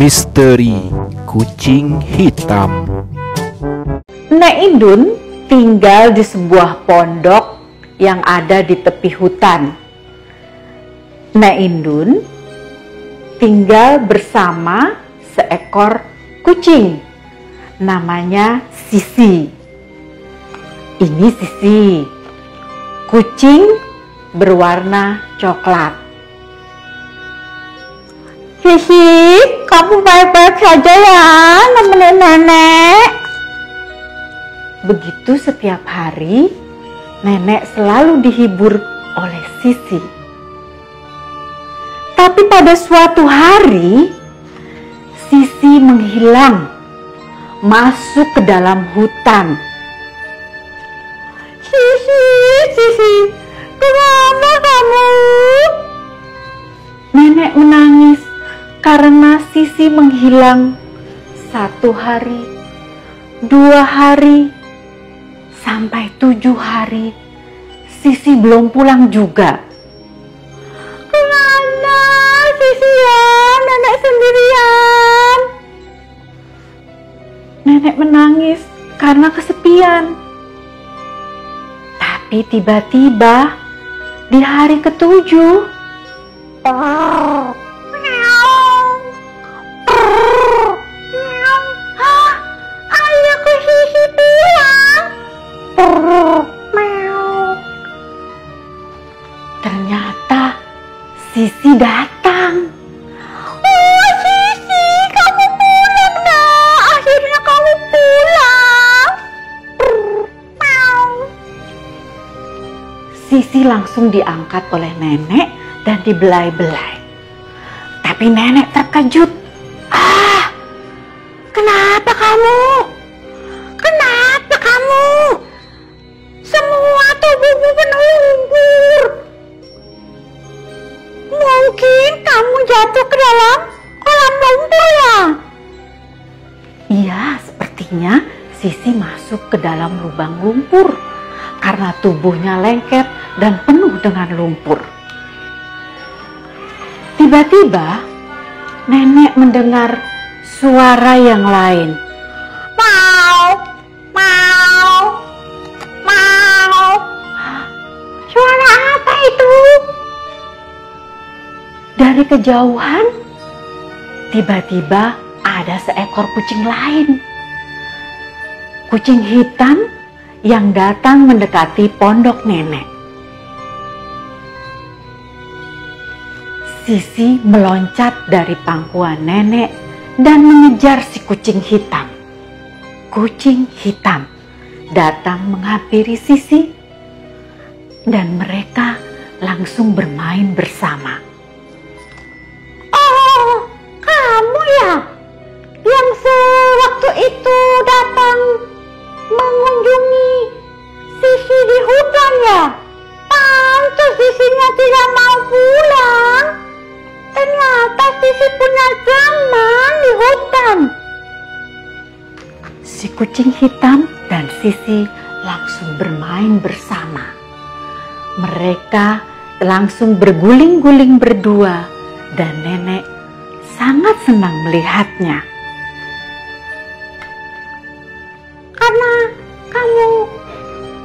Misteri Kucing Hitam. Nek Indun tinggal di sebuah pondok yang ada di tepi hutan. Nek Indun tinggal bersama seekor kucing, namanya Sisi. Ini Sisi, kucing berwarna coklat. Sisi, kamu baik-baik saja ya, nemenin nenek. Begitu setiap hari, nenek selalu dihibur oleh Sisi. Tapi pada suatu hari, Sisi menghilang, masuk ke dalam hutan. Sisi, kemana kamu? Nenek menangis karena Sisi menghilang 1 hari, 2 hari, sampai 7 hari. Sisi belum pulang juga. Kemana Sisi ya? Nenek sendirian. Nenek menangis karena kesepian. Tapi tiba-tiba di hari ke-7, ayahku Sisi pulang. Ternyata Sisi datang. Oh Sisi, kamu pulang nak. Akhirnya kamu pulang. Sisi langsung diangkat oleh nenek dan dibelai-belai. Tapi nenek terkejut. Kenapa kamu? Kenapa kamu? Semua tubuhmu penuh lumpur. Mungkin kamu jatuh ke dalam kolam lumpur ya? Iya, sepertinya Sisi masuk ke dalam lubang lumpur karena tubuhnya lengket dan penuh dengan lumpur. Tiba-tiba nenek mendengar suara yang lain. Mau. Suara apa itu? Dari kejauhan, tiba-tiba ada seekor kucing lain. Kucing hitam yang datang mendekati pondok nenek. Sisi meloncat dari pangkuan nenek dan mengejar si kucing hitam. Kucing hitam datang menghampiri Sisi dan mereka langsung bermain bersama. Oh, kamu ya yang sewaktu itu datang mengunjungi Sisi di hutan ya? Pantas Sisinya tidak mau pulang. Ternyata Sisi punya teman di hutan. Si kucing hitam dan Sisi langsung bermain bersama. Mereka langsung berguling-guling berdua dan nenek sangat senang melihatnya. Karena kamu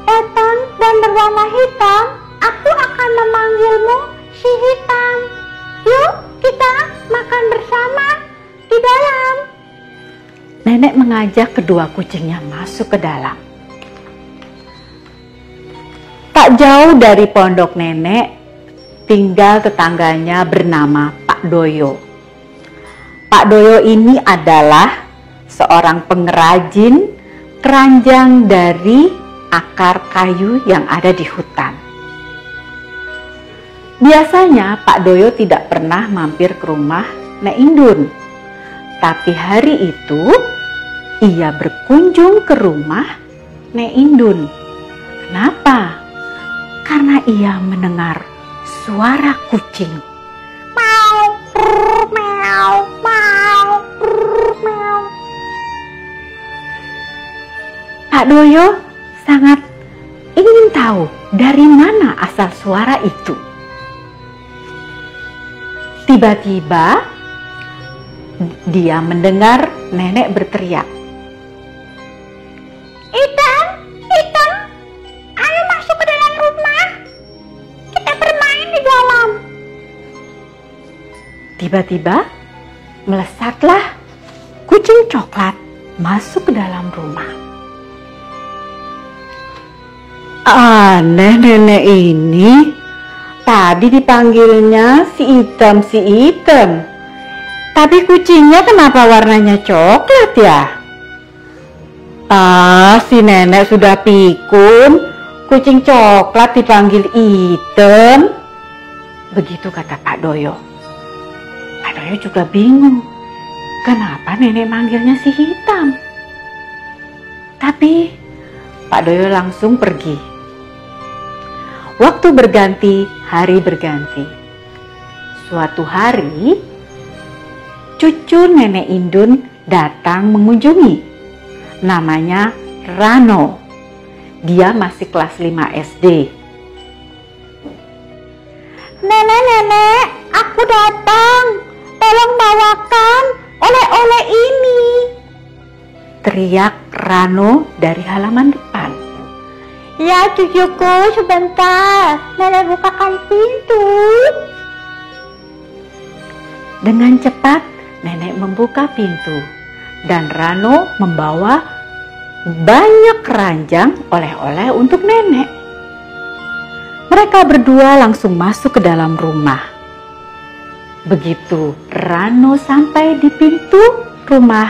datang dan berwarna hitam, aku akan memanggilmu si hitam. Yuk kita makan bersama di dalam. Nenek mengajak kedua kucingnya masuk ke dalam. Tak jauh dari pondok nenek, tinggal tetangganya bernama Pak Doyo. Pak Doyo ini adalah seorang pengrajin keranjang dari akar kayu yang ada di hutan. Biasanya Pak Doyo tidak pernah mampir ke rumah Nek Indun. Tapi hari itu ia berkunjung ke rumah Nek Indun. Kenapa? Karena ia mendengar suara kucing. Pak Doyo sangat ingin tahu dari mana asal suara itu. Tiba-tiba dia mendengar nenek berteriak, "Hitam, Hitam, ayo masuk ke dalam rumah. Kita bermain di dalam." Tiba-tiba melesatlah kucing coklat masuk ke dalam rumah. Aneh nenek ini, tadi dipanggilnya si Hitam, si Hitam. Tapi kucingnya kenapa warnanya coklat ya? Si nenek sudah pikun, kucing coklat dipanggil Hitam. Begitu kata Pak Doyo. Pak Doyo juga bingung, kenapa nenek manggilnya si Hitam? Tapi Pak Doyo langsung pergi. Waktu berganti, hari berganti. Suatu hari, cucu nenek Indun datang mengunjungi. Namanya Rano. Dia masih kelas 5 SD. "Nenek, aku datang. Tolong bawakan oleh-oleh ini," teriak Rano dari halaman depan. "Ya cucuku, sebentar. Nenek bukakan pintu." Dengan cepat nenek membuka pintu dan Rano membawa banyak keranjang oleh-oleh untuk nenek. Mereka berdua langsung masuk ke dalam rumah. Begitu Rano sampai di pintu rumah,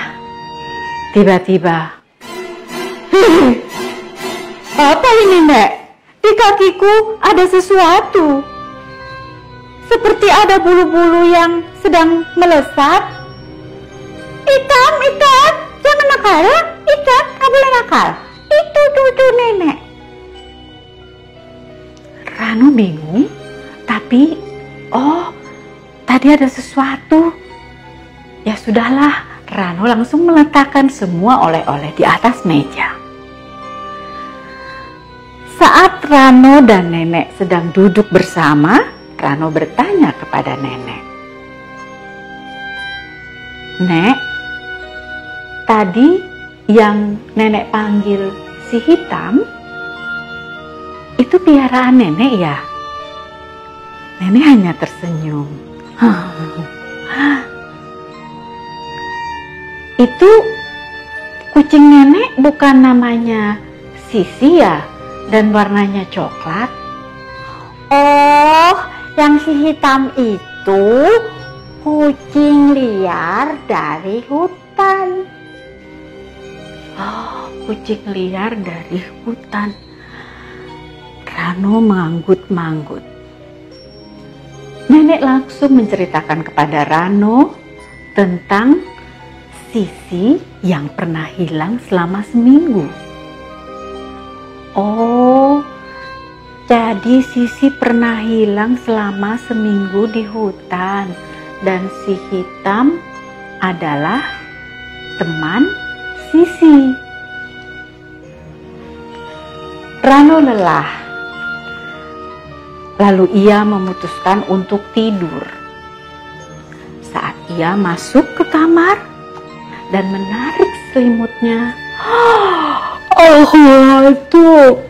tiba-tiba, "Apa ini, Nek? Di kakiku ada sesuatu. Seperti ada bulu-bulu yang sedang melesat." "Hitam, jangan nakal ya. Hitam, gak boleh nakal. Itu nenek." Rano bingung, tapi tadi ada sesuatu. Ya sudahlah, Rano langsung meletakkan semua oleh-oleh di atas meja. Saat Rano dan nenek sedang duduk bersama, Rano bertanya kepada nenek, "Nek, tadi yang nenek panggil si Hitam, itu piaraan nenek ya?" Nenek hanya tersenyum. "Itu kucing nenek bukan namanya Sisi ya? Dan warnanya coklat?" "Oh, yang si Hitam itu kucing liar dari hutan." "Oh, kucing liar dari hutan." Rano manggut-manggut. Nenek langsung menceritakan kepada Rano tentang Sisi yang pernah hilang selama seminggu. "Oh, jadi Sisi pernah hilang selama seminggu di hutan dan si Hitam adalah teman Sisi." Rano lelah. Lalu ia memutuskan untuk tidur. Saat ia masuk ke kamar dan menarik selimutnya, waduh.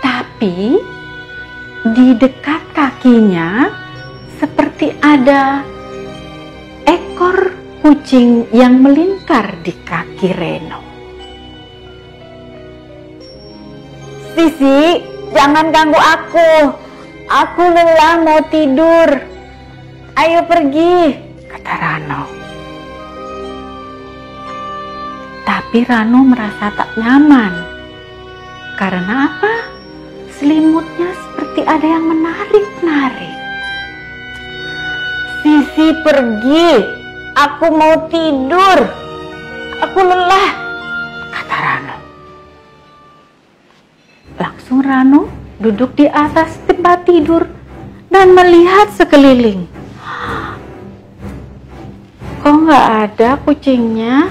Tapi di dekat kakinya seperti ada ekor kucing yang melingkar di kaki Reno. "Sisi, jangan ganggu aku. Aku lelah mau tidur. Ayo pergi," kata Rano. Tapi Rano merasa tak nyaman. Karena apa? Selimutnya seperti ada yang menarik-narik. "Sisi, pergi. Aku mau tidur. Aku lelah," kata Rano. Langsung Rano duduk di atas tempat tidur dan melihat sekeliling. Kok nggak ada kucingnya?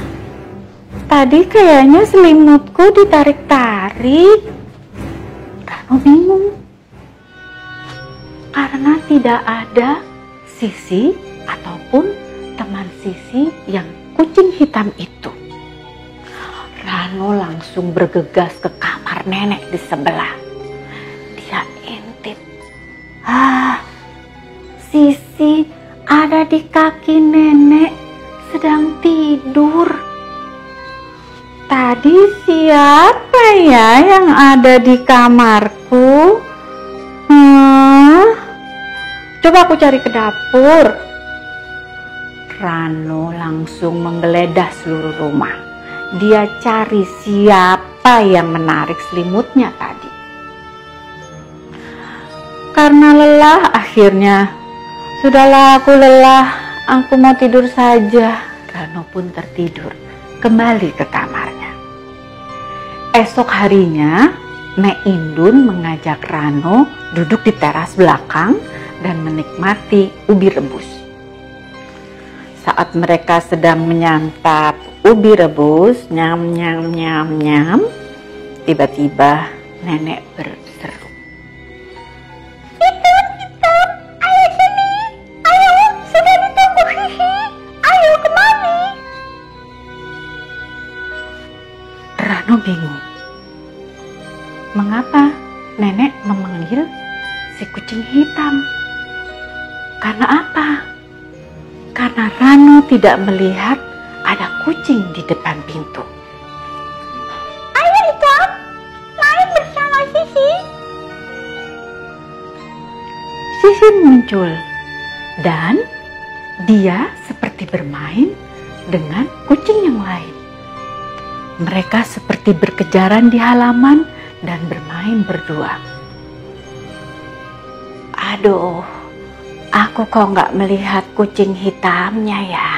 Tadi kayaknya selimutku ditarik-tarik. Rano bingung karena tidak ada Sisi ataupun teman Sisi yang kucing hitam itu. Rano langsung bergegas ke kamar nenek di sebelah. Dia intip. Sisi ada di kaki nenek sedang tidur. Tadi siapa ya yang ada di kamarku? Coba aku cari ke dapur. Rano langsung menggeledah seluruh rumah. Dia cari siapa yang menarik selimutnya tadi. Karena lelah akhirnya, sudahlah aku lelah, aku mau tidur saja. Rano pun tertidur, kembali ke kamarnya. Esok harinya, Nek Indun mengajak Rano duduk di teras belakang dan menikmati ubi rebus. Saat mereka sedang menyantap ubi rebus, nyam nyam nyam nyam, tiba-tiba nenek berseru. Indun, ayo sini, ayo, sudah ditunggu Hihi, ayo kemari. Rano bingung. Mengapa nenek memanggil si kucing hitam? Karena apa? Karena Rano tidak melihat ada kucing di depan pintu. Ayo Hitam, main bersama Sisi. Sisi muncul dan dia seperti bermain dengan kucing yang lain. Mereka seperti berkejaran di halaman dan bermain berdua. Aduh, aku kok nggak melihat kucing hitamnya ya?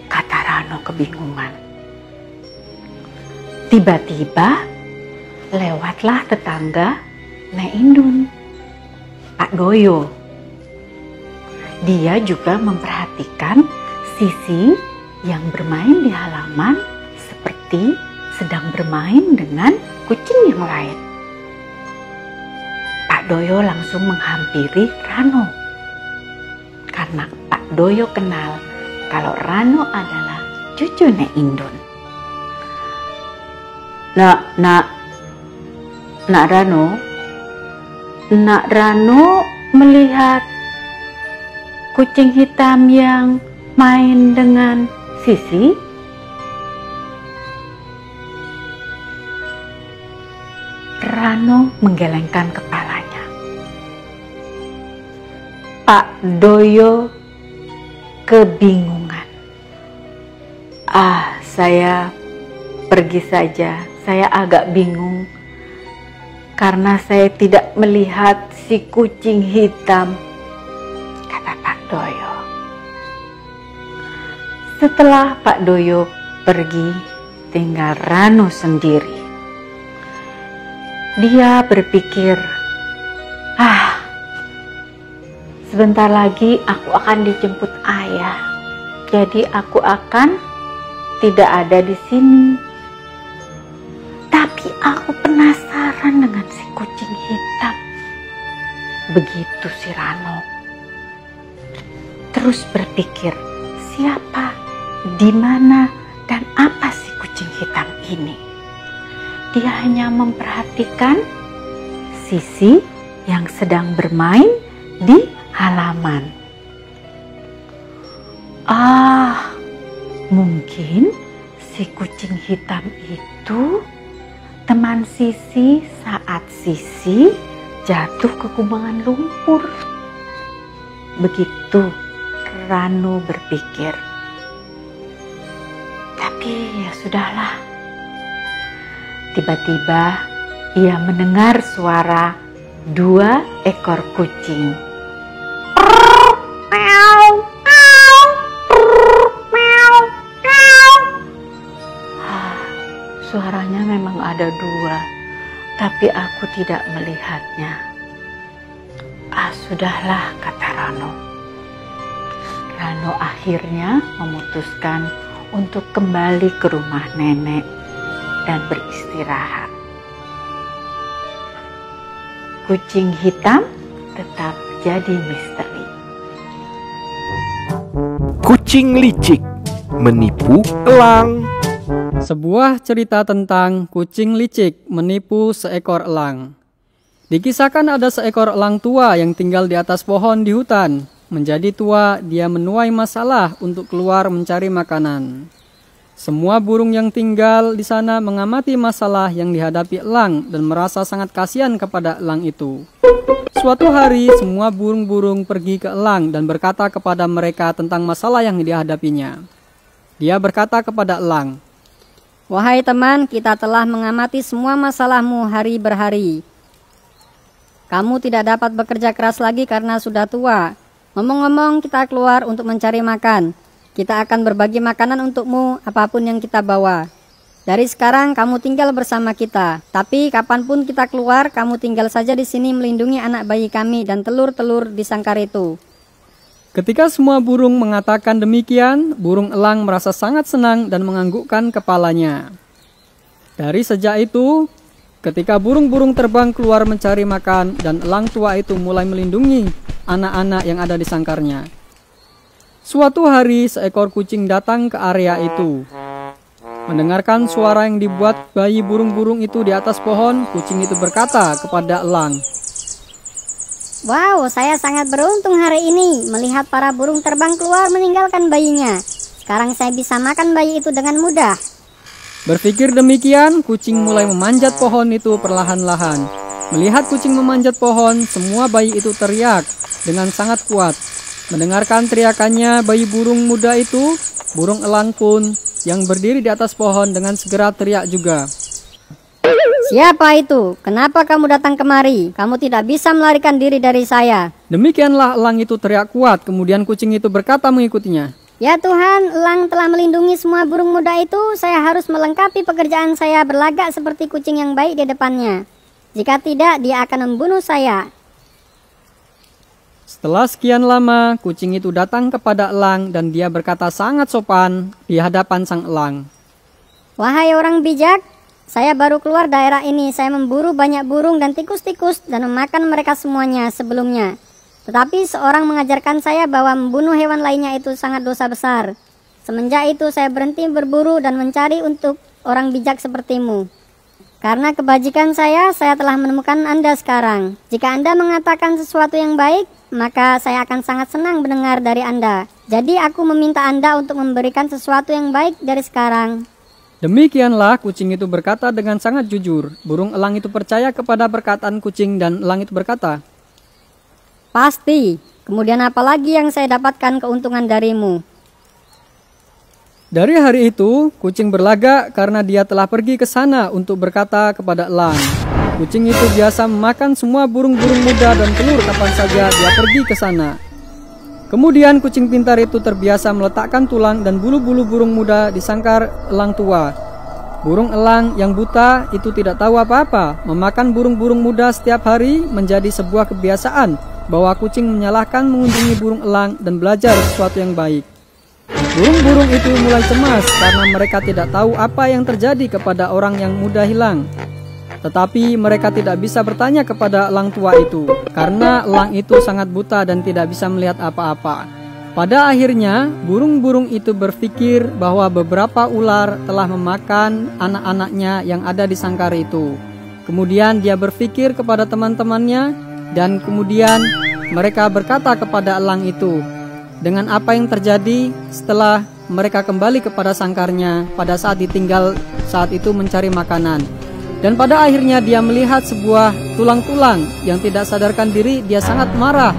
Kata Rano kebingungan. Tiba-tiba lewatlah tetangga Nek Indun, Pak Doyo. Dia juga memperhatikan Sisi yang bermain di halaman seperti sedang bermain dengan kucing yang lain. Pak Doyo langsung menghampiri Rano. Karena Pak Doyo kenal kalau Rano adalah cucu Nek Indun. Nak Rano melihat kucing hitam yang main dengan Sisi. Rano menggelengkan kepalanya. Pak Doyo kebingungan. Saya pergi saja. Saya agak bingung karena saya tidak melihat si kucing hitam, kata Pak Doyo. Setelah Pak Doyo pergi, tinggal Rano sendiri. Dia berpikir, sebentar lagi aku akan dijemput ayah. Jadi aku akan tidak ada di sini. Tapi aku penasaran dengan si kucing hitam. Begitu si Rano. Terus berpikir, siapa, di mana, dan apa si kucing hitam ini? Dia hanya memperhatikan Sisi yang sedang bermain di halaman. Mungkin si kucing hitam itu teman Sisi saat Sisi jatuh ke kubangan lumpur. Begitu Rano berpikir. Tapi ya sudahlah. Tiba-tiba ia mendengar suara 2 ekor kucing. Suaranya memang ada 2, tapi aku tidak melihatnya. Sudahlah, kata Rano. Rano akhirnya memutuskan untuk kembali ke rumah nenek dan beristirahat. Kucing hitam tetap jadi misteri. Kucing licik menipu elang. Sebuah cerita tentang kucing licik menipu seekor elang. Dikisahkan ada seekor elang tua yang tinggal di atas pohon di hutan. Menjadi tua, dia menuai masalah untuk keluar mencari makanan. Semua burung yang tinggal di sana mengamati masalah yang dihadapi elang dan merasa sangat kasihan kepada elang itu. Suatu hari, semua burung-burung pergi ke elang dan berkata kepada mereka tentang masalah yang dihadapinya. Dia berkata kepada elang, "Wahai teman, kita telah mengamati semua masalahmu hari berhari. Kamu tidak dapat bekerja keras lagi karena sudah tua. Ngomong-ngomong, kita keluar untuk mencari makan. Kita akan berbagi makanan untukmu, apapun yang kita bawa. Dari sekarang kamu tinggal bersama kita. Tapi kapanpun kita keluar, kamu tinggal saja di sini melindungi anak bayi kami dan telur-telur di sangkar itu." Ketika semua burung mengatakan demikian, burung elang merasa sangat senang dan menganggukkan kepalanya. Dari sejak itu, ketika burung-burung terbang keluar mencari makan dan elang tua itu mulai melindungi anak-anak yang ada di sangkarnya. Suatu hari, seekor kucing datang ke area itu. Mendengarkan suara yang dibuat bayi burung-burung itu di atas pohon, kucing itu berkata kepada elang, "Wow, saya sangat beruntung hari ini melihat para burung terbang keluar meninggalkan bayinya. Sekarang saya bisa makan bayi itu dengan mudah." Berpikir demikian, kucing mulai memanjat pohon itu perlahan-lahan. Melihat kucing memanjat pohon, semua bayi itu teriak dengan sangat kuat. Mendengarkan teriakannya bayi burung muda itu, burung elang pun yang berdiri di atas pohon dengan segera teriak juga. "Siapa itu? Kenapa kamu datang kemari? Kamu tidak bisa melarikan diri dari saya." Demikianlah elang itu teriak kuat, kemudian kucing itu berkata mengikutinya, "Ya Tuhan, elang telah melindungi semua burung muda itu. Saya harus melengkapi pekerjaan saya berlagak seperti kucing yang baik di depannya. Jika tidak, dia akan membunuh saya." Setelah sekian lama, kucing itu datang kepada elang dan dia berkata sangat sopan di hadapan sang elang. "Wahai orang bijak, saya baru keluar daerah ini. Saya memburu banyak burung dan tikus-tikus dan memakan mereka semuanya sebelumnya. Tetapi seorang mengajarkan saya bahwa membunuh hewan lainnya itu sangat dosa besar. Semenjak itu saya berhenti berburu dan mencari untuk orang bijak sepertimu. Karena kebajikan saya telah menemukan Anda sekarang. Jika Anda mengatakan sesuatu yang baik, maka saya akan sangat senang mendengar dari Anda. Jadi aku meminta Anda untuk memberikan sesuatu yang baik dari sekarang." Demikianlah kucing itu berkata dengan sangat jujur. Burung elang itu percaya kepada perkataan kucing dan elang itu berkata, "Pasti, kemudian apa lagi yang saya dapatkan keuntungan darimu?" Dari hari itu, kucing berlagak karena dia telah pergi ke sana untuk berkata kepada elang. Kucing itu biasa memakan semua burung-burung muda dan telur kapan saja dia pergi ke sana. Kemudian kucing pintar itu terbiasa meletakkan tulang dan bulu-bulu burung muda di sangkar elang tua. Burung elang yang buta itu tidak tahu apa-apa. Memakan burung-burung muda setiap hari menjadi sebuah kebiasaan bahwa kucing menyalahkan mengunjungi burung elang dan belajar sesuatu yang baik. Burung-burung itu mulai cemas karena mereka tidak tahu apa yang terjadi kepada orang yang mudah hilang. Tetapi mereka tidak bisa bertanya kepada elang tua itu, karena elang itu sangat buta dan tidak bisa melihat apa-apa. Pada akhirnya, burung-burung itu berpikir bahwa beberapa ular telah memakan anak-anaknya yang ada di sangkar itu. Kemudian dia berpikir kepada teman-temannya, dan kemudian mereka berkata kepada elang itu, dengan apa yang terjadi setelah mereka kembali kepada sangkarnya pada saat ditinggal saat itu mencari makanan. Dan pada akhirnya dia melihat sebuah tulang-tulang yang tidak sadarkan diri. Dia sangat marah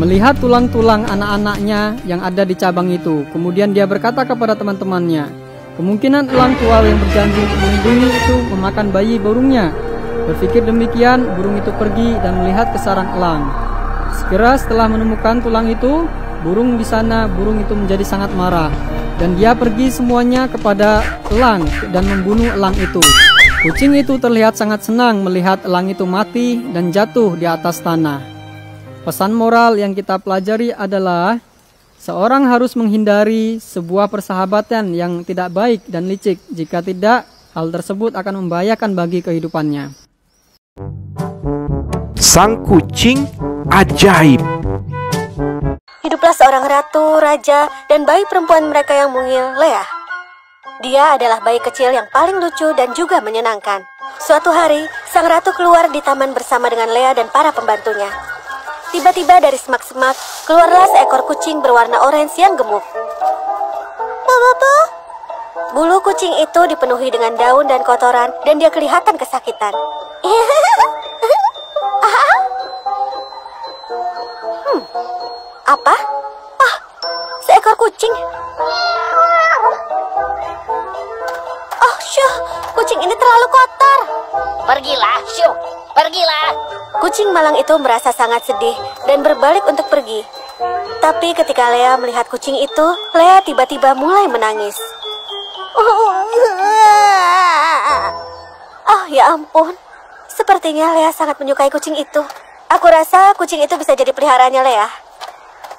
melihat tulang-tulang anak-anaknya yang ada di cabang itu. Kemudian dia berkata kepada teman-temannya, kemungkinan elang tua yang berjanji untuk melindungi itu memakan bayi burungnya. Berpikir demikian, burung itu pergi dan melihat ke sarang elang. Segera setelah menemukan tulang itu, burung di sana, burung itu menjadi sangat marah. Dan dia pergi semuanya kepada elang dan membunuh elang itu. Kucing itu terlihat sangat senang melihat elang itu mati dan jatuh di atas tanah. Pesan moral yang kita pelajari adalah seorang harus menghindari sebuah persahabatan yang tidak baik dan licik. Jika tidak, hal tersebut akan membahayakan bagi kehidupannya. Sang kucing ajaib. hiduplah seorang ratu, raja, dan bayi perempuan mereka yang mungil, Leah. Dia adalah bayi kecil yang paling lucu dan juga menyenangkan. Suatu hari, sang ratu keluar di taman bersama dengan Leah dan para pembantunya. Tiba-tiba dari semak-semak, keluarlah seekor kucing berwarna orange yang gemuk. Bulu kucing itu dipenuhi dengan daun dan kotoran, dan dia kelihatan kesakitan. Apa? Ah, seekor kucing. Oh, syuh, kucing ini terlalu kotor. Pergilah, syuh, pergilah. Kucing malang itu merasa sangat sedih dan berbalik untuk pergi. Tapi ketika Leah melihat kucing itu, Leah tiba-tiba mulai menangis. Oh, ya ampun. Sepertinya Leah sangat menyukai kucing itu. Aku rasa kucing itu bisa jadi peliharaannya Leah.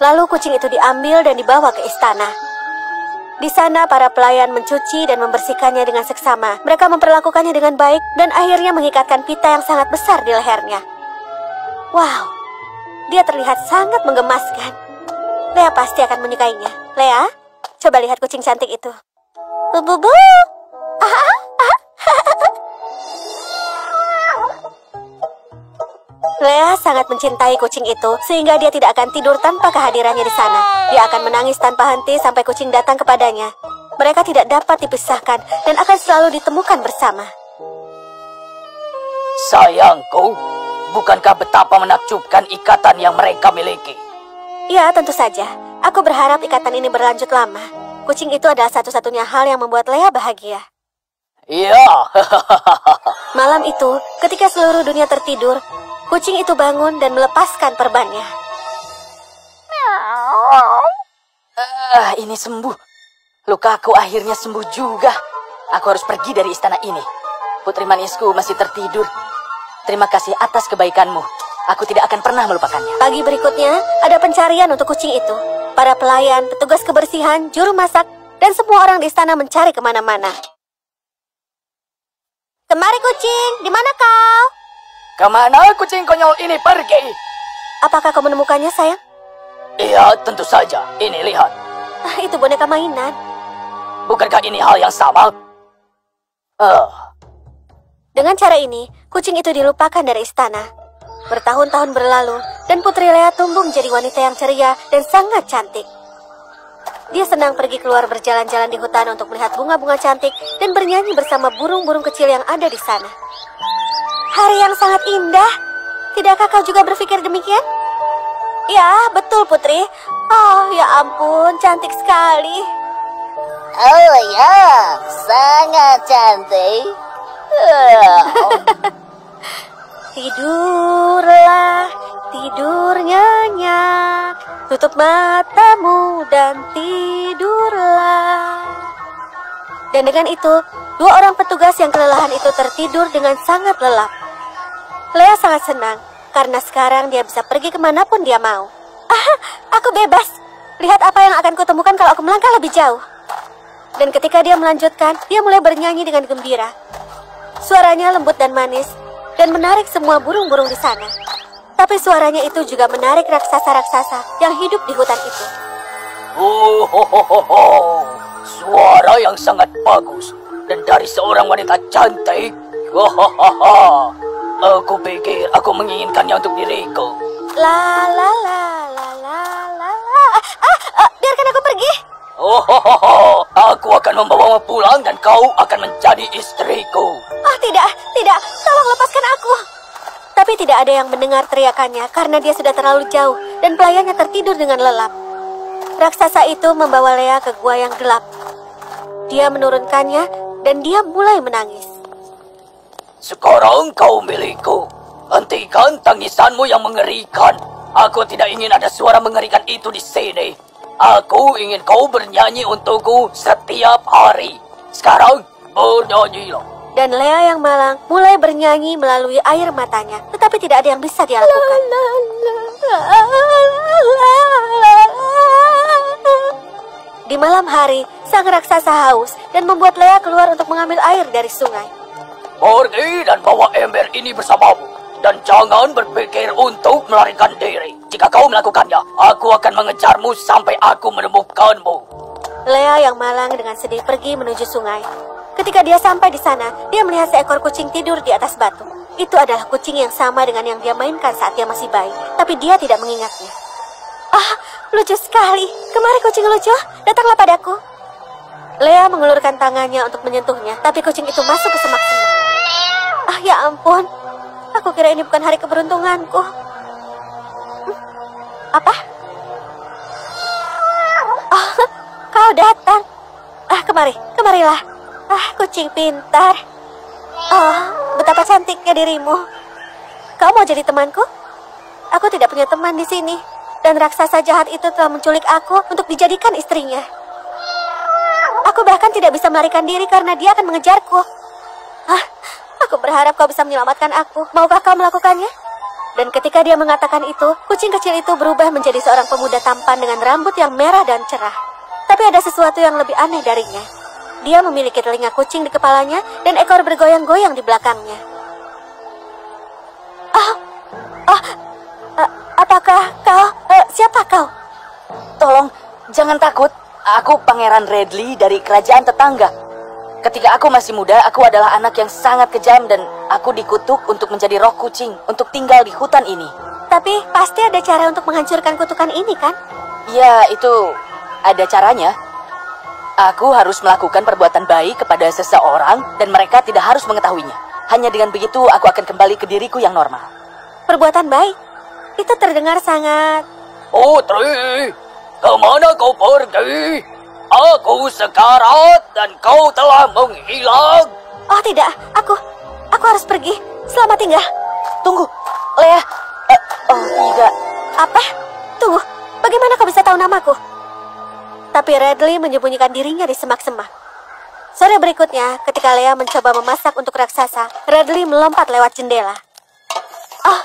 Lalu kucing itu diambil dan dibawa ke istana. Di sana para pelayan mencuci dan membersihkannya dengan seksama. Mereka memperlakukannya dengan baik dan akhirnya mengikatkan pita yang sangat besar di lehernya. Wow, dia terlihat sangat menggemaskan. Leah pasti akan menyukainya. Leah, coba lihat kucing cantik itu. Bubu. Leah sangat mencintai kucing itu sehingga dia tidak akan tidur tanpa kehadirannya di sana. Dia akan menangis tanpa henti sampai kucing datang kepadanya. Mereka tidak dapat dipisahkan dan akan selalu ditemukan bersama. Sayangku, bukankah betapa menakjubkan ikatan yang mereka miliki? Ya, tentu saja. Aku berharap ikatan ini berlanjut lama. Kucing itu adalah satu-satunya hal yang membuat Leah bahagia. Iya. Malam itu, ketika seluruh dunia tertidur, kucing itu bangun dan melepaskan perbannya. Ini sembuh. Lukaku akhirnya sembuh juga. Aku harus pergi dari istana ini. Putri manisku masih tertidur. Terima kasih atas kebaikanmu. Aku tidak akan pernah melupakannya. Pagi berikutnya, ada pencarian untuk kucing itu. Para pelayan, petugas kebersihan, juru masak, dan semua orang di istana mencari kemana-mana. Kemari kucing, di mana kau? Kemana kucing konyol ini pergi? Apakah kau menemukannya, sayang? Iya, tentu saja. Ini, lihat. Itu boneka mainan. Bukankah ini hal yang sama? Dengan cara ini, kucing itu dilupakan dari istana. Bertahun-tahun berlalu, dan Putri Leah tumbuh menjadi wanita yang ceria dan sangat cantik. Dia senang pergi keluar berjalan-jalan di hutan untuk melihat bunga-bunga cantik dan bernyanyi bersama burung-burung kecil yang ada di sana. Hari yang sangat indah. Tidakkah kau juga berpikir demikian? Ya, betul Putri. Oh, ya ampun, cantik sekali. Oh ya, sangat cantik. Tidurlah, tidur nyenyak, tutup matamu dan tidurlah. Dan dengan itu, dua orang petugas yang kelelahan itu tertidur dengan sangat lelap. Leah sangat senang, karena sekarang dia bisa pergi kemanapun dia mau. Aku bebas. Lihat apa yang akan kutemukan kalau aku melangkah lebih jauh. Dan ketika dia melanjutkan, dia mulai bernyanyi dengan gembira. Suaranya lembut dan manis, dan menarik semua burung-burung di sana. Tapi suaranya itu juga menarik raksasa-raksasa yang hidup di hutan itu. Suara yang sangat bagus dan dari seorang wanita cantik. Aku pikir aku menginginkannya untuk diriku. La la la la la la la. Biarkan aku pergi. Aku akan membawamu pulang dan kau akan menjadi istriku. Tidak, tidak. Tolong lepaskan aku. Tapi tidak ada yang mendengar teriakannya karena dia sudah terlalu jauh dan pelayannya tertidur dengan lelap. Raksasa itu membawa Leah ke gua yang gelap. Dia menurunkannya dan dia mulai menangis. Sekarang kau milikku. Hentikan tangisanmu yang mengerikan. Aku tidak ingin ada suara mengerikan itu di sini. Aku ingin kau bernyanyi untukku setiap hari. Sekarang bernyanyilah. Dan Leah yang malang mulai bernyanyi melalui air matanya. Tetapi tidak ada yang bisa dia lakukan. Di malam hari, sang raksasa haus dan membuat Leah keluar untuk mengambil air dari sungai. Pergi dan bawa ember ini bersamamu. Dan jangan berpikir untuk melarikan diri. Jika kau melakukannya, aku akan mengejarmu sampai aku menemukanmu. Lea yang malang dengan sedih pergi menuju sungai. Ketika dia sampai di sana, dia melihat seekor kucing tidur di atas batu. Itu adalah kucing yang sama dengan yang dia mainkan saat dia masih bayi, tapi dia tidak mengingatnya. Ah, lucu sekali. Kemari kucing lucu, datanglah padaku. Lea mengulurkan tangannya untuk menyentuhnya, tapi kucing itu masuk ke semak-semak. Ah, ya ampun. Aku kira ini bukan hari keberuntunganku. Apa? Oh, kau datang. Ah, kemarilah. Ah, kucing pintar. Oh, betapa cantiknya dirimu. Kau mau jadi temanku? Aku tidak punya teman di sini. Dan raksasa jahat itu telah menculik aku untuk dijadikan istrinya. Aku bahkan tidak bisa melarikan diri karena dia akan mengejarku. Ah, aku berharap kau bisa menyelamatkan aku. Maukah kau melakukannya? Dan ketika dia mengatakan itu, kucing kecil itu berubah menjadi seorang pemuda tampan dengan rambut yang merah dan cerah. Tapi ada sesuatu yang lebih aneh darinya. Dia memiliki telinga kucing di kepalanya dan ekor bergoyang-goyang di belakangnya. Apakah kau? Siapa kau? Tolong, jangan takut. Aku Pangeran Radley dari kerajaan tetangga. Ketika aku masih muda, aku adalah anak yang sangat kejam dan aku dikutuk untuk menjadi roh kucing untuk tinggal di hutan ini. Tapi pasti ada cara untuk menghancurkan kutukan ini, kan? Ya, itu ada caranya. Aku harus melakukan perbuatan baik kepada seseorang dan mereka tidak harus mengetahuinya. Hanya dengan begitu aku akan kembali ke diriku yang normal. Perbuatan baik? Itu terdengar sangat... Putri, kemana kau pergi? Aku sekarat dan kau telah menghilang. Oh tidak, aku harus pergi. Selamat tinggal. Tunggu, Lea. Oh tidak. Apa? Tunggu, bagaimana kau bisa tahu namaku? Tapi Radley menyembunyikan dirinya di semak-semak. Sore berikutnya, ketika Lea mencoba memasak untuk raksasa, Radley melompat lewat jendela. Oh,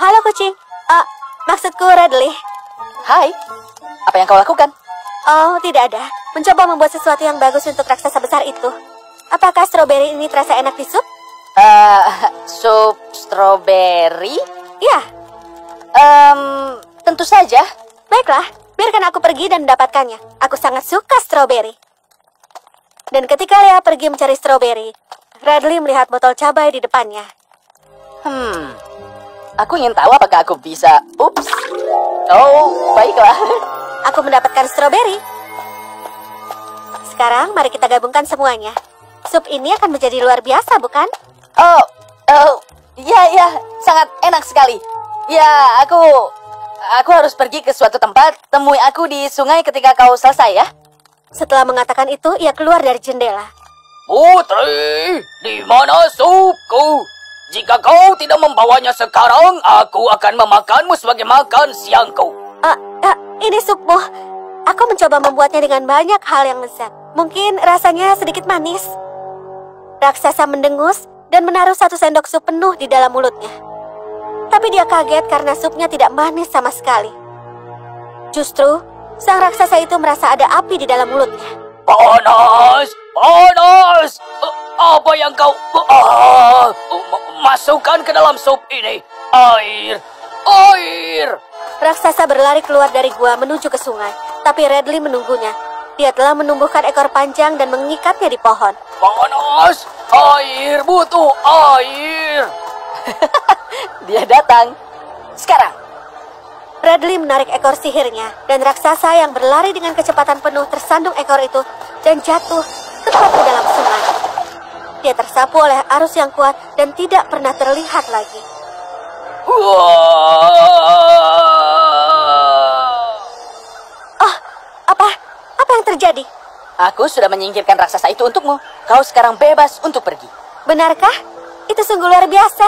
halo kucing. Maksudku Radley. Hai, apa yang kau lakukan? Oh, tidak ada. Mencoba membuat sesuatu yang bagus untuk raksasa besar itu. Apakah stroberi ini terasa enak di sup? Sup stroberi? Ya. Tentu saja. Baiklah, biarkan aku pergi dan mendapatkannya. Aku sangat suka stroberi. Dan ketika Lea pergi mencari stroberi, Radley melihat botol cabai di depannya. Aku ingin tahu apakah aku bisa... Ups. Oh, baiklah. Aku mendapatkan stroberi. Sekarang mari kita gabungkan semuanya. Sup ini akan menjadi luar biasa, bukan? Oh, ya, sangat enak sekali. Ya, aku harus pergi ke suatu tempat. Temui aku di sungai ketika kau selesai ya. Setelah mengatakan itu, ia keluar dari jendela. Putri, di mana supku? Jika kau tidak membawanya sekarang, aku akan memakanmu sebagai makan siangku. Ini supmu. Aku mencoba membuatnya dengan banyak hal yang lezat. Mungkin rasanya sedikit manis. Raksasa mendengus dan menaruh 1 sendok sup penuh di dalam mulutnya. Tapi dia kaget karena supnya tidak manis sama sekali. Justru, sang raksasa itu merasa ada api di dalam mulutnya. Panas! Panas! Apa yang kau... masukkan ke dalam sup ini. Air! Air! Raksasa berlari keluar dari gua menuju ke sungai. Tapi Radley menunggunya. Dia telah menumbuhkan ekor panjang dan mengikatnya di pohon. Panas! Air! Butuh air! Dia datang. Sekarang. Radley menarik ekor sihirnya. Dan raksasa yang berlari dengan kecepatan penuh tersandung ekor itu dan jatuh tepat ke dalam sungai. Dia tersapu oleh arus yang kuat dan tidak pernah terlihat lagi. Oh, apa yang terjadi? Aku sudah menyingkirkan raksasa itu untukmu. Kau sekarang bebas untuk pergi. Benarkah? Itu sungguh luar biasa.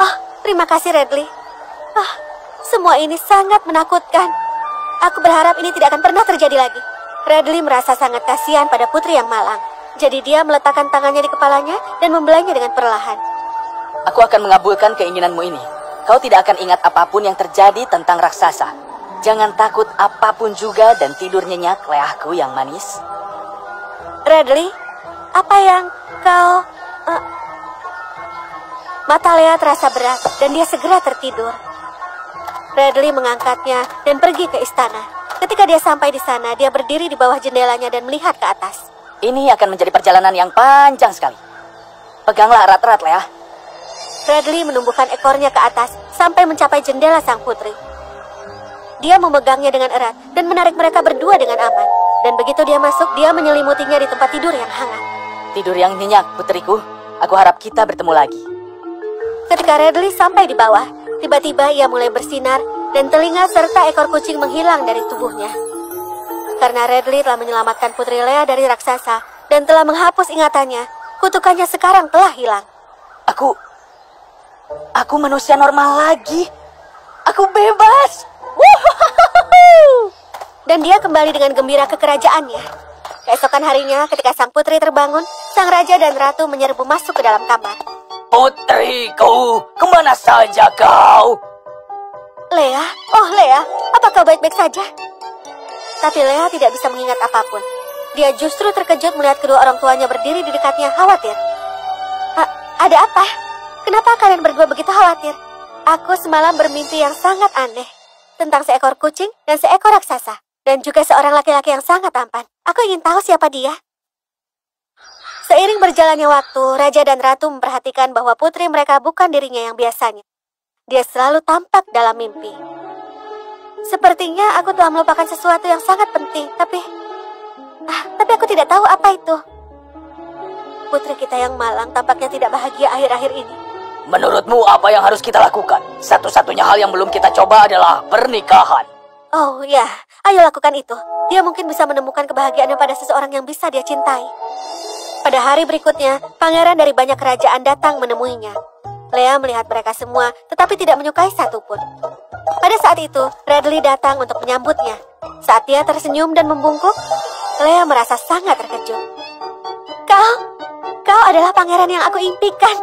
Oh, terima kasih Radley. Oh, semua ini sangat menakutkan. Aku berharap ini tidak akan pernah terjadi lagi. Radley merasa sangat kasihan pada putri yang malang. Jadi dia meletakkan tangannya di kepalanya dan membelainya dengan perlahan. Aku akan mengabulkan keinginanmu ini. Kau tidak akan ingat apapun yang terjadi tentang raksasa. Jangan takut apapun juga dan tidur nyenyak, leahku yang manis. Radley, apa yang kau... Mata Lea terasa berat dan dia segera tertidur. Radley mengangkatnya dan pergi ke istana. Ketika dia sampai di sana, dia berdiri di bawah jendelanya dan melihat ke atas. Ini akan menjadi perjalanan yang panjang sekali. Peganglah erat-erat, Lea. Radley menumbuhkan ekornya ke atas sampai mencapai jendela sang putri. Dia memegangnya dengan erat dan menarik mereka berdua dengan aman. Dan begitu dia masuk, dia menyelimutinya di tempat tidur yang hangat. Tidur yang nyenyak, putriku. Aku harap kita bertemu lagi. Ketika Radley sampai di bawah, tiba-tiba ia mulai bersinar dan telinga serta ekor kucing menghilang dari tubuhnya. Karena Radley telah menyelamatkan Putri Lea dari raksasa dan telah menghapus ingatannya, kutukannya sekarang telah hilang. Aku manusia normal lagi. Aku bebas. Dan dia kembali dengan gembira ke kerajaannya. Keesokan harinya, ketika sang putri terbangun, sang raja dan ratu menyerbu masuk ke dalam kamar. Putriku, kemana saja kau? Lea, oh Lea, apa kau baik-baik saja? Tapi Lea tidak bisa mengingat apapun. Dia justru terkejut melihat kedua orang tuanya berdiri di dekatnya, khawatir. Ada apa? Kenapa kalian berdua begitu khawatir? Aku semalam bermimpi yang sangat aneh tentang seekor kucing dan seekor raksasa, dan juga seorang laki-laki yang sangat tampan. Aku ingin tahu siapa dia. Seiring berjalannya waktu, raja dan ratu memperhatikan bahwa putri mereka bukan dirinya yang biasanya. Dia selalu tampak dalam mimpi. Sepertinya aku telah melupakan sesuatu yang sangat penting, tapi aku tidak tahu apa itu. Putri kita yang malang tampaknya tidak bahagia akhir-akhir ini. Menurutmu apa yang harus kita lakukan? Satu-satunya hal yang belum kita coba adalah pernikahan. Oh ya, ayo lakukan itu. Dia mungkin bisa menemukan kebahagiaannya pada seseorang yang bisa dia cintai. Pada hari berikutnya, pangeran dari banyak kerajaan datang menemuinya. Lea melihat mereka semua, tetapi tidak menyukai satupun. Pada saat itu, Radley datang untuk menyambutnya. Saat dia tersenyum dan membungkuk, Lea merasa sangat terkejut. Kau adalah pangeran yang aku impikan.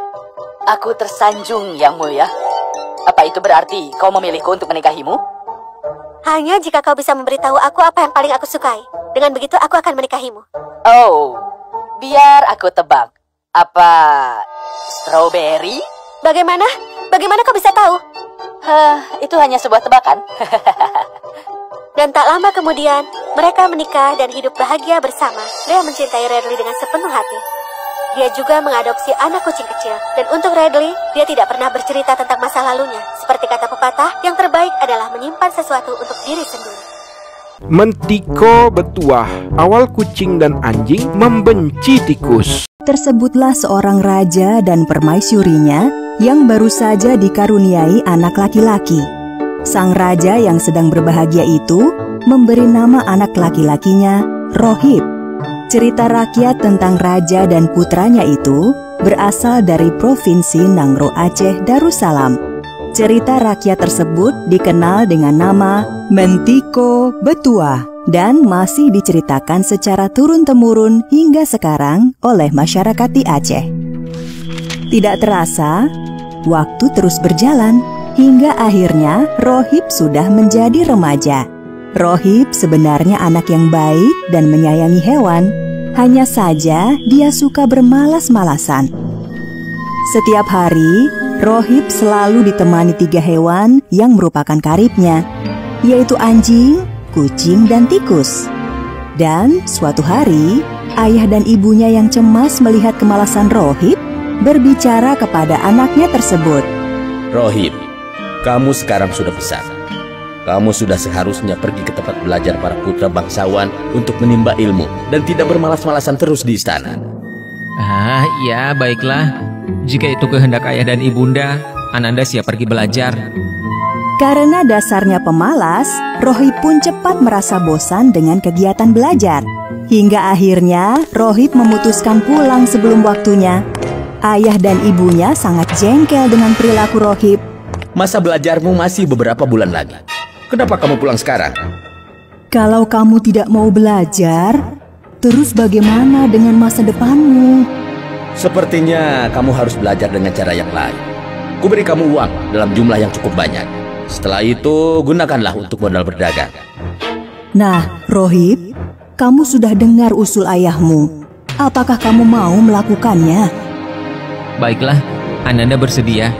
Aku tersanjung, Yang Mulia. Apa itu berarti kau memilihku untuk menikahimu? Hanya jika kau bisa memberitahu aku apa yang paling aku sukai. Dengan begitu aku akan menikahimu. Oh, biar aku tebak. Apa strawberry? Bagaimana? Bagaimana kau bisa tahu? Itu hanya sebuah tebakan. Dan tak lama kemudian, mereka menikah dan hidup bahagia bersama. Lea mencintai Radley dengan sepenuh hati. Dia juga mengadopsi anak kucing kecil. Dan untuk Radley, dia tidak pernah bercerita tentang masa lalunya. Seperti kata pepatah, yang terbaik adalah menyimpan sesuatu untuk diri sendiri. Mentiko bertuah, awal kucing dan anjing membenci tikus. Tersebutlah seorang raja dan permaisurinya yang baru saja dikaruniai anak laki-laki. Sang raja yang sedang berbahagia itu memberi nama anak laki-lakinya Rohib. Cerita rakyat tentang raja dan putranya itu berasal dari Provinsi Nangro Aceh Darussalam. Cerita rakyat tersebut dikenal dengan nama Mentiko Betuah dan masih diceritakan secara turun-temurun hingga sekarang oleh masyarakat di Aceh. Tidak terasa, waktu terus berjalan hingga akhirnya Rohib sudah menjadi remaja. Rohib sebenarnya anak yang baik dan menyayangi hewan. Hanya saja dia suka bermalas-malasan. Setiap hari, Rohib selalu ditemani 3 hewan yang merupakan karibnya, yaitu anjing, kucing, dan tikus. Dan suatu hari, ayah dan ibunya yang cemas melihat kemalasan Rohib berbicara kepada anaknya tersebut. Rohib, kamu sekarang sudah besar. Kamu sudah seharusnya pergi ke tempat belajar para putra bangsawan untuk menimba ilmu dan tidak bermalas-malasan terus di istana. Ya, baiklah. Jika itu kehendak ayah dan ibunda, Ananda siap pergi belajar. Karena dasarnya pemalas, Rohib pun cepat merasa bosan dengan kegiatan belajar. Hingga akhirnya Rohib memutuskan pulang sebelum waktunya. Ayah dan ibunya sangat jengkel dengan perilaku Rohib. Masa belajarmu masih beberapa bulan lagi. Kenapa kamu pulang sekarang? Kalau kamu tidak mau belajar, terus bagaimana dengan masa depanmu? Sepertinya kamu harus belajar dengan cara yang lain. Kuberi kamu uang dalam jumlah yang cukup banyak. Setelah itu, gunakanlah untuk modal berdagang. Nah, Rohib, kamu sudah dengar usul ayahmu. Apakah kamu mau melakukannya? Baiklah, Ananda bersedia?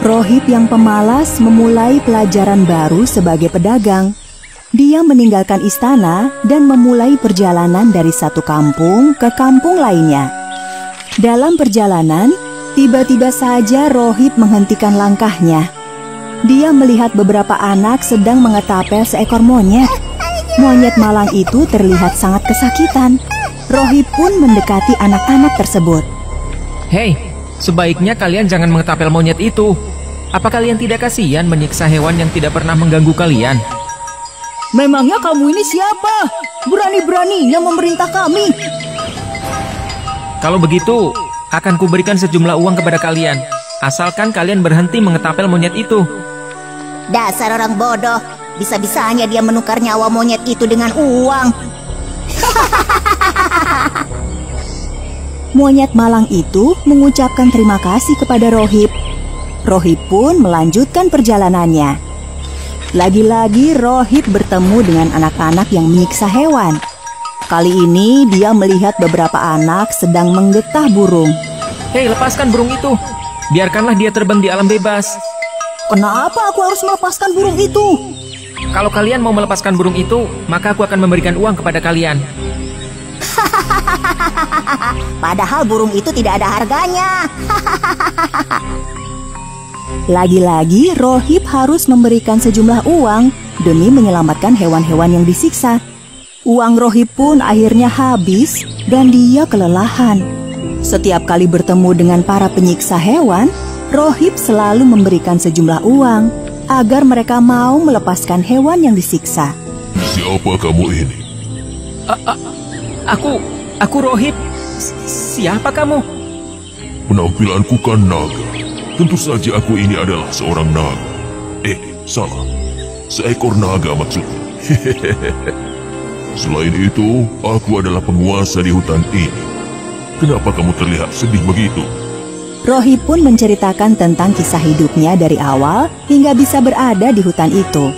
Rohib yang pemalas memulai pelajaran baru sebagai pedagang. Dia meninggalkan istana dan memulai perjalanan dari satu kampung ke kampung lainnya. Dalam perjalanan, tiba-tiba saja Rohib menghentikan langkahnya. Dia melihat beberapa anak sedang mengetapel seekor monyet. Monyet malang itu terlihat sangat kesakitan. Rohib pun mendekati anak-anak tersebut. Hei, sebaiknya kalian jangan mengetapel monyet itu. Apa kalian tidak kasihan menyiksa hewan yang tidak pernah mengganggu kalian? Memangnya kamu ini siapa? Berani-beraninya memerintah kami. Kalau begitu, akan kuberikan sejumlah uang kepada kalian, asalkan kalian berhenti mengetapel monyet itu. Dasar orang bodoh, bisa-bisanya dia menukar nyawa monyet itu dengan uang. Monyet malang itu mengucapkan terima kasih kepada Rohib. Rohib pun melanjutkan perjalanannya. Lagi-lagi Rohib bertemu dengan anak-anak yang menyiksa hewan. Kali ini dia melihat beberapa anak sedang menggetah burung. Hei, lepaskan burung itu. Biarkanlah dia terbang di alam bebas. Kenapa aku harus melepaskan burung itu? Kalau kalian mau melepaskan burung itu, maka aku akan memberikan uang kepada kalian. Padahal burung itu tidak ada harganya. Lagi-lagi Rohib harus memberikan sejumlah uang demi menyelamatkan hewan-hewan yang disiksa. Uang Rohib pun akhirnya habis dan dia kelelahan. Setiap kali bertemu dengan para penyiksa hewan, Rohib selalu memberikan sejumlah uang agar mereka mau melepaskan hewan yang disiksa. Siapa kamu ini? Aku Rohib. Siapa kamu? Penampilanku kan naga. Tentu saja aku ini adalah seorang naga. Salah. Seekor naga maksudnya. Selain itu, aku adalah penguasa di hutan ini. Kenapa kamu terlihat sedih begitu? Rohib pun menceritakan tentang kisah hidupnya dari awal hingga bisa berada di hutan itu.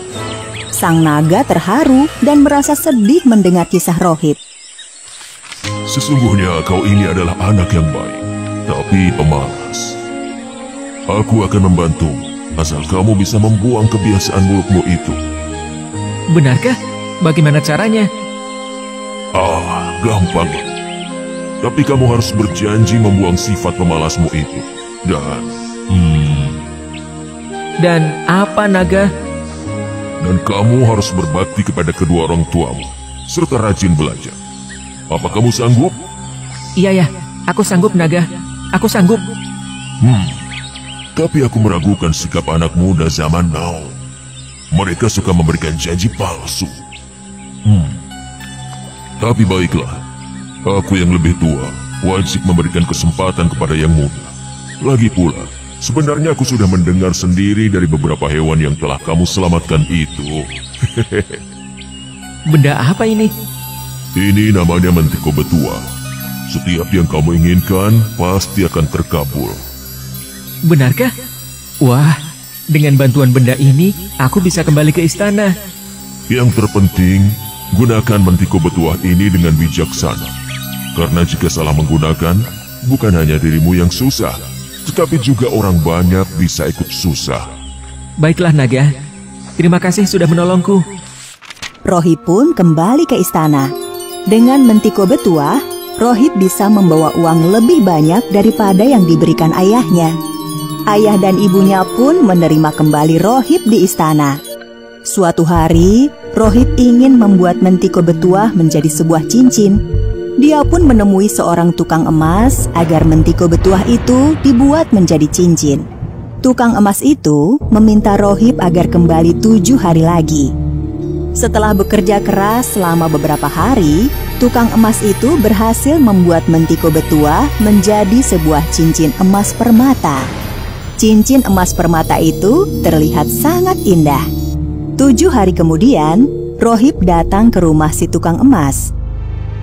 Sang naga terharu dan merasa sedih mendengar kisah Rohib. Sesungguhnya kau ini adalah anak yang baik, tapi pemalas. Aku akan membantumu, asal kamu bisa membuang kebiasaan burukmu itu. Benarkah? Bagaimana caranya? Gampang. Tapi kamu harus berjanji membuang sifat pemalasmu itu. Dan apa, naga? Dan kamu harus berbakti kepada kedua orang tuamu, serta rajin belajar. Apa kamu sanggup? Iya, aku sanggup, naga. Aku sanggup. Tapi aku meragukan sikap anak muda zaman now. Mereka suka memberikan janji palsu. Tapi baiklah, aku yang lebih tua wajib memberikan kesempatan kepada yang muda. Lagi pula, sebenarnya aku sudah mendengar sendiri dari beberapa hewan yang telah kamu selamatkan itu. Benda apa ini? Ini namanya mentiko betua. Setiap yang kamu inginkan pasti akan terkabul. Benarkah? Wah, dengan bantuan benda ini, aku bisa kembali ke istana. Yang terpenting, gunakan mentiko betuah ini dengan bijaksana. Karena jika salah menggunakan, bukan hanya dirimu yang susah, tetapi juga orang banyak bisa ikut susah. Baiklah, naga. Terima kasih sudah menolongku. Rohib pun kembali ke istana. Dengan mentiko betuah, Rohib bisa membawa uang lebih banyak daripada yang diberikan ayahnya. Ayah dan ibunya pun menerima kembali Rohib di istana. Suatu hari, Rohib ingin membuat mentiko betuah menjadi sebuah cincin. Dia pun menemui seorang tukang emas agar mentiko betuah itu dibuat menjadi cincin. Tukang emas itu meminta Rohib agar kembali 7 hari lagi. Setelah bekerja keras selama beberapa hari, tukang emas itu berhasil membuat mentiko betuah menjadi sebuah cincin emas permata. Cincin emas permata itu terlihat sangat indah. 7 hari kemudian, Rohib datang ke rumah si tukang emas.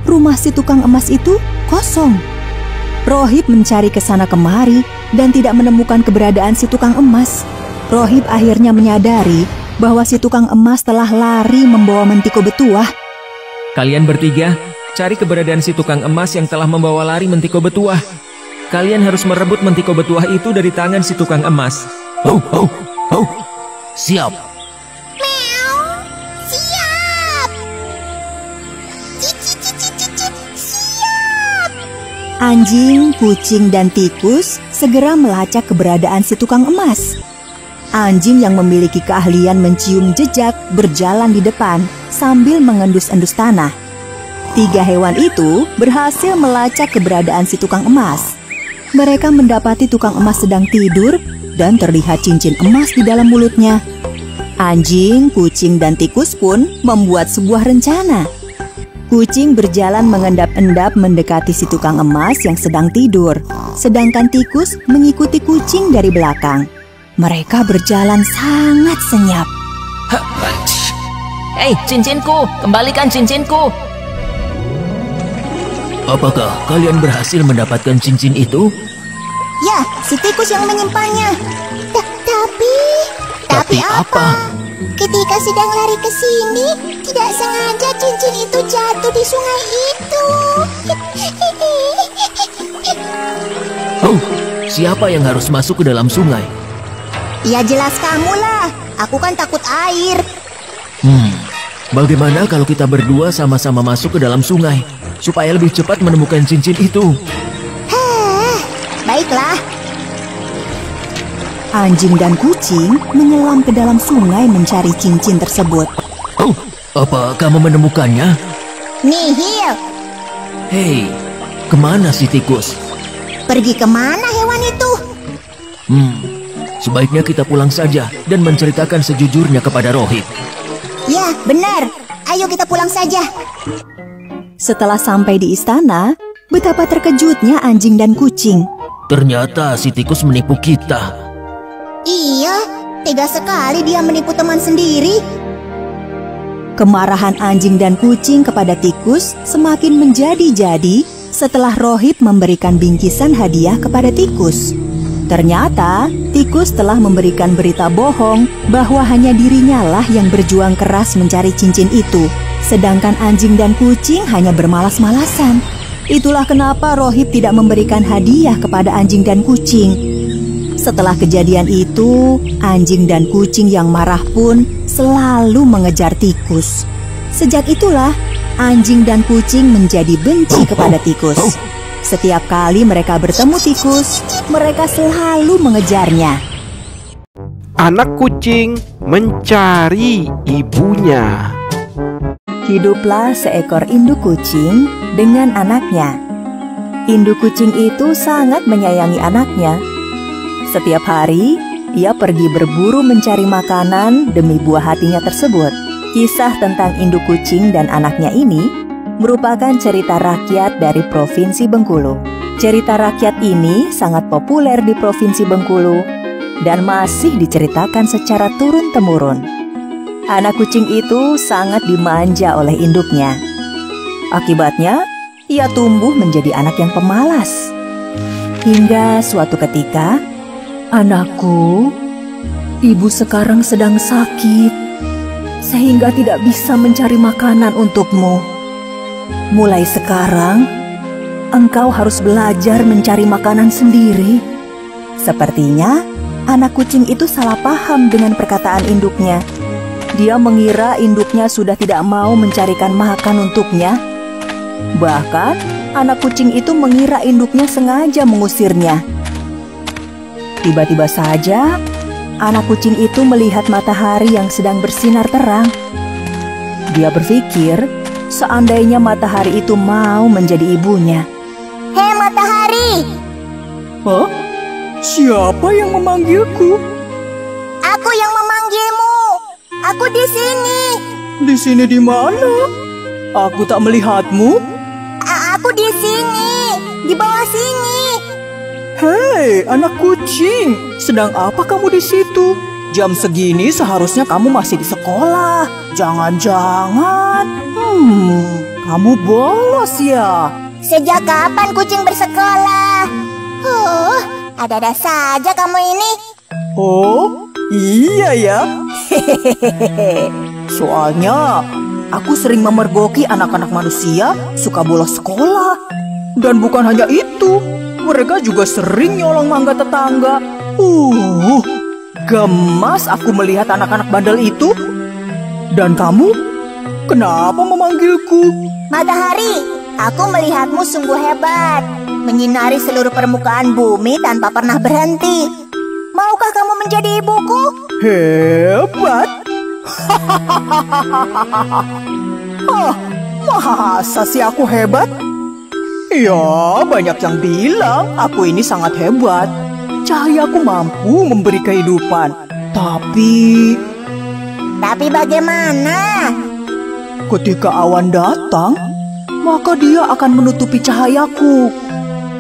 Rumah si tukang emas itu kosong. Rohib mencari ke sana kemari dan tidak menemukan keberadaan si tukang emas. Rohib akhirnya menyadari bahwa si tukang emas telah lari membawa mentiko betuah. Kalian bertiga, cari keberadaan si tukang emas yang telah membawa lari mentiko betuah. Kalian harus merebut mentiko betuah itu dari tangan si tukang emas. Ho, ho, ho. Siap. Meow. Siap. Siap. Anjing, kucing, dan tikus segera melacak keberadaan si tukang emas. Anjing yang memiliki keahlian mencium jejak berjalan di depan sambil mengendus-endus tanah. 3 hewan itu berhasil melacak keberadaan si tukang emas. Mereka mendapati tukang emas sedang tidur dan terlihat cincin emas di dalam mulutnya. Anjing, kucing, dan tikus pun membuat sebuah rencana. Kucing berjalan mengendap-endap mendekati si tukang emas yang sedang tidur, sedangkan tikus mengikuti kucing dari belakang. Mereka berjalan sangat senyap. Hei, cincinku, kembalikan cincinku. Apakah kalian berhasil mendapatkan cincin itu? Ya, si tikus yang menyimpannya. Tapi apa? Ketika sedang lari ke sini, tidak sengaja cincin itu jatuh di sungai itu. Oh, siapa yang harus masuk ke dalam sungai? Ya jelas kamulah. Aku kan takut air. Bagaimana kalau kita berdua sama-sama masuk ke dalam sungai supaya lebih cepat menemukan cincin itu? Baiklah. Anjing dan kucing menyelam ke dalam sungai mencari cincin tersebut. Oh, apa kamu menemukannya? Nihil. Hei, kemana si tikus? Pergi kemana hewan itu? Sebaiknya kita pulang saja dan menceritakan sejujurnya kepada Rohit. Ya, benar. Ayo kita pulang saja. Setelah sampai di istana, betapa terkejutnya anjing dan kucing. Ternyata si tikus menipu kita. Iya, tega sekali dia menipu teman sendiri. Kemarahan anjing dan kucing kepada tikus semakin menjadi-jadi setelah Rohit memberikan bingkisan hadiah kepada tikus. Ternyata, tikus telah memberikan berita bohong bahwa hanya dirinya lah yang berjuang keras mencari cincin itu, sedangkan anjing dan kucing hanya bermalas-malasan. Itulah kenapa Rohit tidak memberikan hadiah kepada anjing dan kucing. Setelah kejadian itu, anjing dan kucing yang marah pun selalu mengejar tikus. Sejak itulah, anjing dan kucing menjadi benci kepada tikus. Setiap kali mereka bertemu tikus, mereka selalu mengejarnya. Anak kucing mencari ibunya. Hiduplah seekor induk kucing dengan anaknya. Induk kucing itu sangat menyayangi anaknya. Setiap hari, ia pergi berburu mencari makanan demi buah hatinya tersebut. Kisah tentang induk kucing dan anaknya ini merupakan cerita rakyat dari Provinsi Bengkulu. Cerita rakyat ini sangat populer di Provinsi Bengkulu dan masih diceritakan secara turun-temurun. Anak kucing itu sangat dimanja oleh induknya. Akibatnya, ia tumbuh menjadi anak yang pemalas. Hingga suatu ketika, "Anakku, ibu sekarang sedang sakit, sehingga tidak bisa mencari makanan untukmu. Mulai sekarang, engkau harus belajar mencari makanan sendiri." Sepertinya, anak kucing itu salah paham dengan perkataan induknya. Dia mengira induknya sudah tidak mau mencarikan makan untuknya. Bahkan, anak kucing itu mengira induknya sengaja mengusirnya. Tiba-tiba saja, anak kucing itu melihat matahari yang sedang bersinar terang. Dia berpikir, seandainya matahari itu mau menjadi ibunya. Hei matahari! Hah? Siapa yang memanggilku? Aku yang memanggilmu. Aku di sini. Di sini di mana? Aku tak melihatmu. Aku di sini, di bawah sini. Hei, anak kucing, sedang apa kamu di situ? Jam segini seharusnya kamu masih di sekolah. Jangan-jangan, kamu bolos ya? Sejak kapan kucing bersekolah? Ada-ada saja kamu ini. Oh, iya ya. Soalnya aku sering memergoki anak-anak manusia suka bolos sekolah. Dan bukan hanya itu, mereka juga sering nyolong mangga tetangga. Gemas aku melihat anak-anak bandel itu. Dan kamu, kenapa memanggilku? Matahari, aku melihatmu sungguh hebat, menyinari seluruh permukaan bumi tanpa pernah berhenti. Maukah kamu menjadi ibuku? Hebat? Masa sih aku hebat? Ya, banyak yang bilang aku ini sangat hebat. Cahayaku mampu memberi kehidupan. Tapi bagaimana? Ketika awan datang, maka dia akan menutupi cahayaku.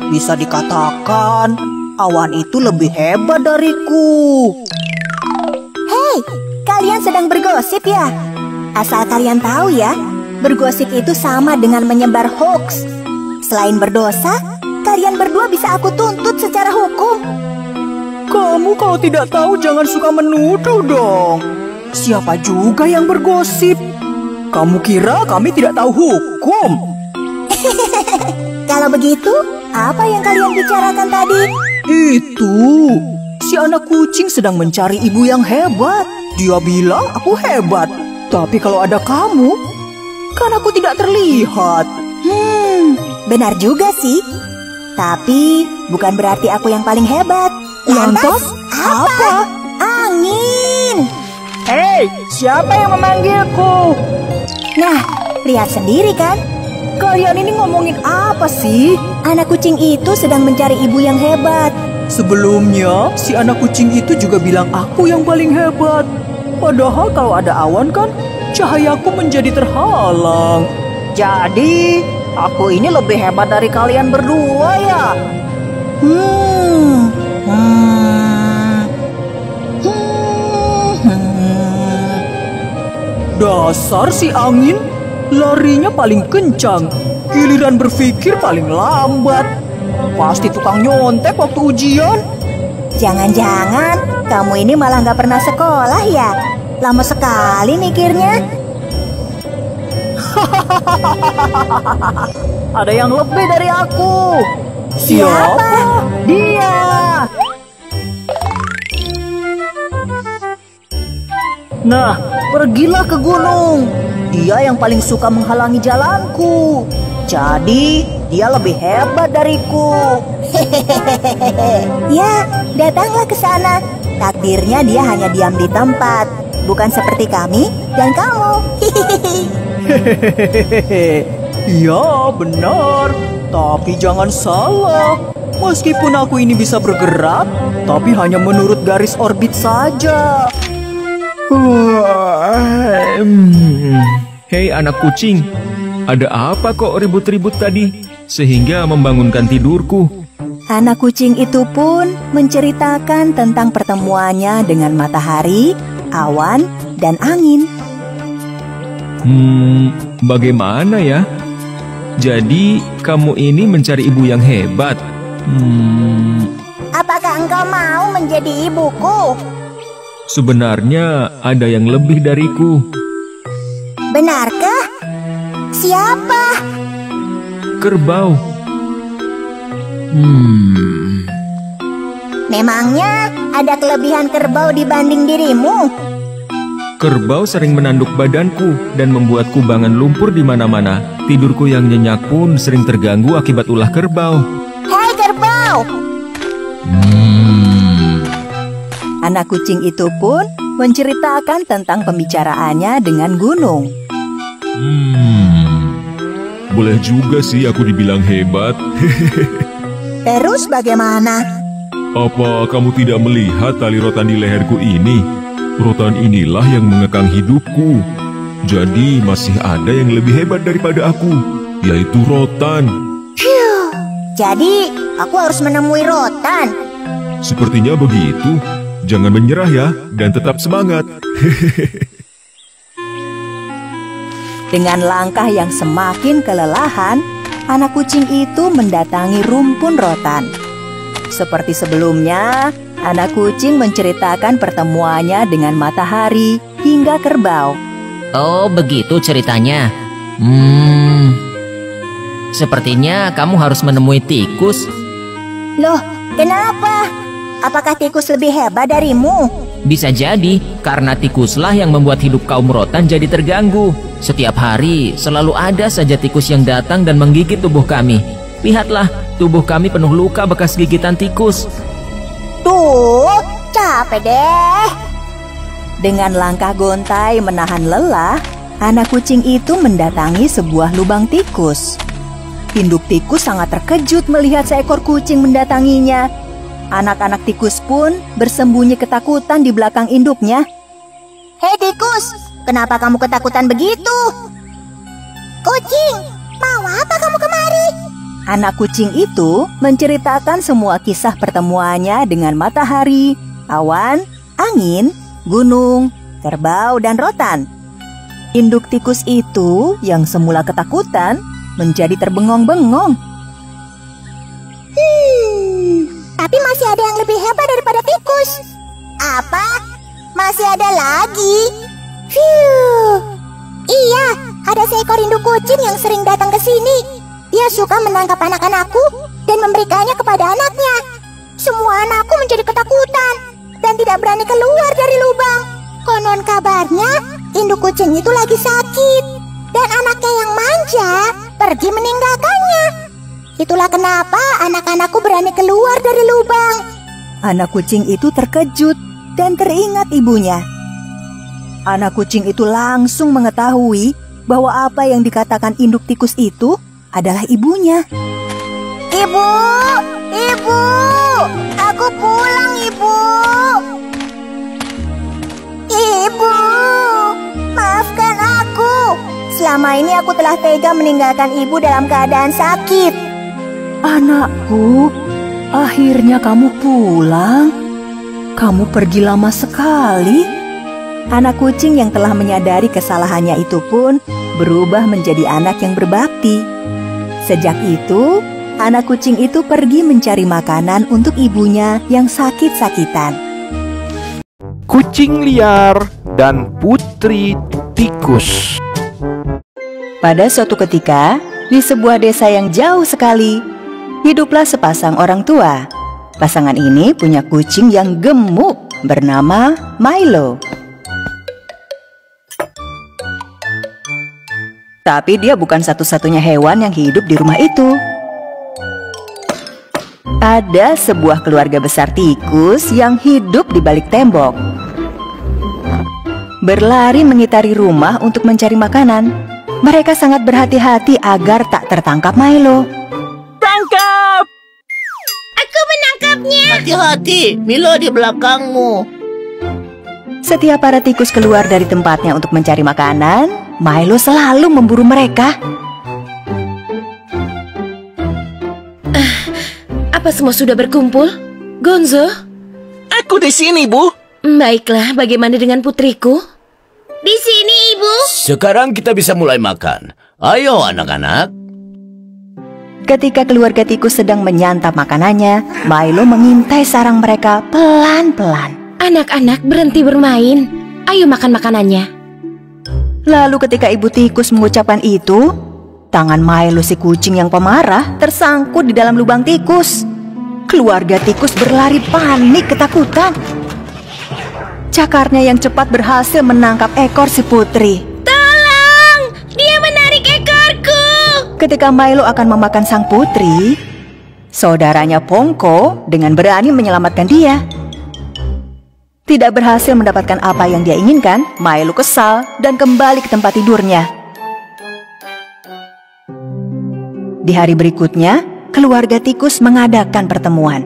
Bisa dikatakan, awan itu lebih hebat dariku. Hei, kalian sedang bergosip ya? Asal kalian tahu ya, bergosip itu sama dengan menyebar hoax. Selain berdosa, kalian berdua bisa aku tuntut secara hukum. Kamu kalau tidak tahu jangan suka menuduh dong. Siapa juga yang bergosip? Kamu kira kami tidak tahu hukum? Kalau begitu, apa yang kalian bicarakan tadi? Itu, si anak kucing sedang mencari ibu yang hebat. Dia bilang aku hebat. Tapi kalau ada kamu, kan aku tidak terlihat. Benar juga sih. Tapi bukan berarti aku yang paling hebat. Lantas apa? Angin. Hei, siapa yang memanggilku? Nah, lihat sendiri kan? Kalian ini ngomongin apa sih? Anak kucing itu sedang mencari ibu yang hebat. Sebelumnya, si anak kucing itu juga bilang aku yang paling hebat. Padahal kalau ada awan kan, cahayaku menjadi terhalang. Jadi, aku ini lebih hebat dari kalian berdua ya? Dasar si angin, larinya paling kencang, giliran berpikir paling lambat. Pasti tukang nyontek waktu ujian. Jangan-jangan kamu ini malah nggak pernah sekolah ya? Lama sekali mikirnya. Ada yang lebih dari aku. Siapa? Dia. Nah, pergilah ke gunung. Dia yang paling suka menghalangi jalanku. Jadi, dia lebih hebat dariku. Ya, datanglah ke sana. Takdirnya dia hanya diam di tempat. Bukan seperti kami dan kamu. Iya, benar. Tapi jangan salah. Meskipun aku ini bisa bergerak, tapi hanya menurut garis orbit saja. Hei anak kucing, ada apa kok ribut-ribut tadi? Sehingga membangunkan tidurku. Anak kucing itu pun menceritakan tentang pertemuannya dengan matahari, awan, dan angin. Bagaimana ya? Jadi kamu ini mencari ibu yang hebat. Apakah engkau mau menjadi ibuku? Sebenarnya ada yang lebih dariku. Benarkah? Siapa? Kerbau. Memangnya ada kelebihan kerbau dibanding dirimu? Kerbau sering menanduk badanku dan membuat kubangan lumpur di mana-mana. Tidurku yang nyenyak pun sering terganggu akibat ulah kerbau. Hei kerbau! Anak kucing itu pun menceritakan tentang pembicaraannya dengan gunung. Boleh juga sih aku dibilang hebat. Terus bagaimana? Apa kamu tidak melihat tali rotan di leherku ini? Rotan inilah yang mengekang hidupku. Jadi masih ada yang lebih hebat daripada aku, yaitu rotan. Jadi aku harus menemui rotan. Sepertinya begitu. Jangan menyerah ya, dan tetap semangat. Dengan langkah yang semakin kelelahan, anak kucing itu mendatangi rumpun rotan. Seperti sebelumnya, anak kucing menceritakan pertemuannya dengan matahari hingga kerbau. Oh, begitu ceritanya. Sepertinya kamu harus menemui tikus. Loh, kenapa? Apakah tikus lebih hebat darimu? Bisa jadi, karena tikuslah yang membuat hidup kaum rotan jadi terganggu. Setiap hari, selalu ada saja tikus yang datang dan menggigit tubuh kami. Lihatlah, tubuh kami penuh luka bekas gigitan tikus. Tuh, capek deh. Dengan langkah gontai menahan lelah, anak kucing itu mendatangi sebuah lubang tikus. Induk tikus sangat terkejut melihat seekor kucing mendatanginya. Anak-anak tikus pun bersembunyi ketakutan di belakang induknya. Hei tikus, kenapa kamu ketakutan begitu? Kucing, mau apa kamu kemari? Anak kucing itu menceritakan semua kisah pertemuannya dengan matahari, awan, angin, gunung, kerbau, dan rotan. Induk tikus itu yang semula ketakutan menjadi terbengong-bengong. Tapi masih ada yang lebih hebat daripada tikus. Apa? Masih ada lagi? Iya, ada seekor induk kucing yang sering datang ke sini. Dia suka menangkap anak-anakku dan memberikannya kepada anaknya. Semua anakku menjadi ketakutan dan tidak berani keluar dari lubang. Konon kabarnya, induk kucing itu lagi sakit dan anaknya yang manja pergi meninggalkannya. Itulah kenapa anak-anakku berani keluar dari lubang. Anak kucing itu terkejut dan teringat ibunya. Anak kucing itu langsung mengetahui bahwa apa yang dikatakan induk tikus itu adalah ibunya. Ibu, ibu, aku pulang, ibu. Ibu, maafkan aku. Selama ini aku telah tega meninggalkan ibu dalam keadaan sakit. Anakku, akhirnya kamu pulang. Kamu pergi lama sekali. Anak kucing yang telah menyadari kesalahannya itu pun berubah menjadi anak yang berbakti. Sejak itu, anak kucing itu pergi mencari makanan untuk ibunya yang sakit-sakitan. Kucing liar dan putri tikus. Pada suatu ketika, di sebuah desa yang jauh sekali, hiduplah sepasang orang tua. Pasangan ini punya kucing yang gemuk bernama Milo. Tapi dia bukan satu-satunya hewan yang hidup di rumah itu. Ada sebuah keluarga besar tikus yang hidup di balik tembok. Berlari mengitari rumah untuk mencari makanan. Mereka sangat berhati-hati agar tak tertangkap Milo. Tangkap! Aku menangkapnya. Hati-hati, Milo di belakangmu. Setiap para tikus keluar dari tempatnya untuk mencari makanan, Milo selalu memburu mereka. Apa semua sudah berkumpul? Gonzo? Aku di sini, Bu. Baiklah, bagaimana dengan putriku? Di sini, Ibu. Sekarang kita bisa mulai makan. Ayo anak-anak. Ketika keluarga tikus sedang menyantap makanannya, Milo mengintai sarang mereka pelan-pelan. Anak-anak berhenti bermain. Ayo makan makanannya. Lalu ketika ibu tikus mengucapkan itu, tangan Milo si kucing yang pemarah tersangkut di dalam lubang tikus. Keluarga tikus berlari panik ketakutan. Cakarnya yang cepat berhasil menangkap ekor si putri. Tolong! Dia menarik ekorku! Ketika Milo akan memakan sang putri, saudaranya Pongko dengan berani menyelamatkan dia. Tidak berhasil mendapatkan apa yang dia inginkan, Milo kesal dan kembali ke tempat tidurnya. Di hari berikutnya, keluarga tikus mengadakan pertemuan.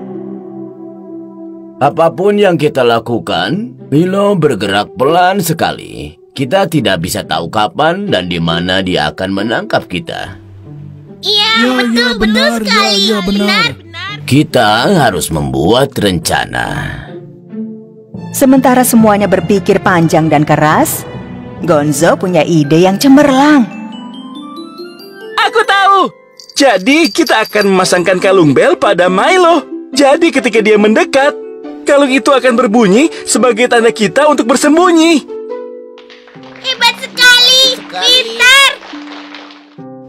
Apapun yang kita lakukan, Milo bergerak pelan sekali. Kita tidak bisa tahu kapan dan di mana dia akan menangkap kita. Iya, betul sekali. Benar. Kita harus membuat rencana. Sementara semuanya berpikir panjang dan keras, Gonzo punya ide yang cemerlang. Aku tahu. Jadi kita akan memasangkan kalung bel pada Milo. Jadi ketika dia mendekat, kalung itu akan berbunyi sebagai tanda kita untuk bersembunyi. Hebat sekali, pintar.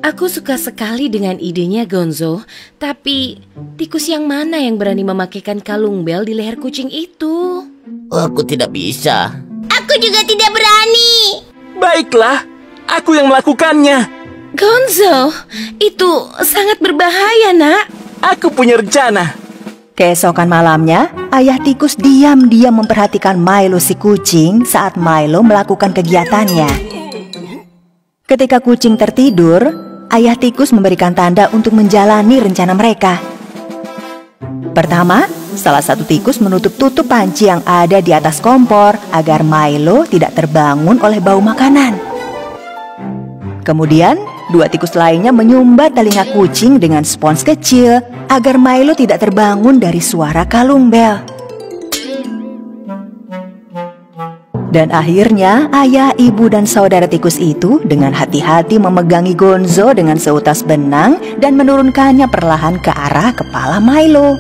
Aku suka sekali dengan idenya Gonzo, tapi tikus yang mana yang berani memakaikan kalung bel di leher kucing itu? Aku tidak bisa. Aku juga tidak berani. Baiklah, aku yang melakukannya. Gonzo, itu sangat berbahaya, nak. Aku punya rencana. Keesokan malamnya, ayah tikus diam-diam memperhatikan Milo si kucing saat Milo melakukan kegiatannya. Ketika kucing tertidur, ayah tikus memberikan tanda untuk menjalani rencana mereka. Pertama, salah satu tikus menutup-tutup panci yang ada di atas kompor agar Milo tidak terbangun oleh bau makanan. Kemudian, dua tikus lainnya menyumbat telinga kucing dengan spons kecil agar Milo tidak terbangun dari suara kalung bel. Dan akhirnya, ayah, ibu, dan saudara tikus itu dengan hati-hati memegangi Gonzo dengan seutas benang dan menurunkannya perlahan ke arah kepala Milo.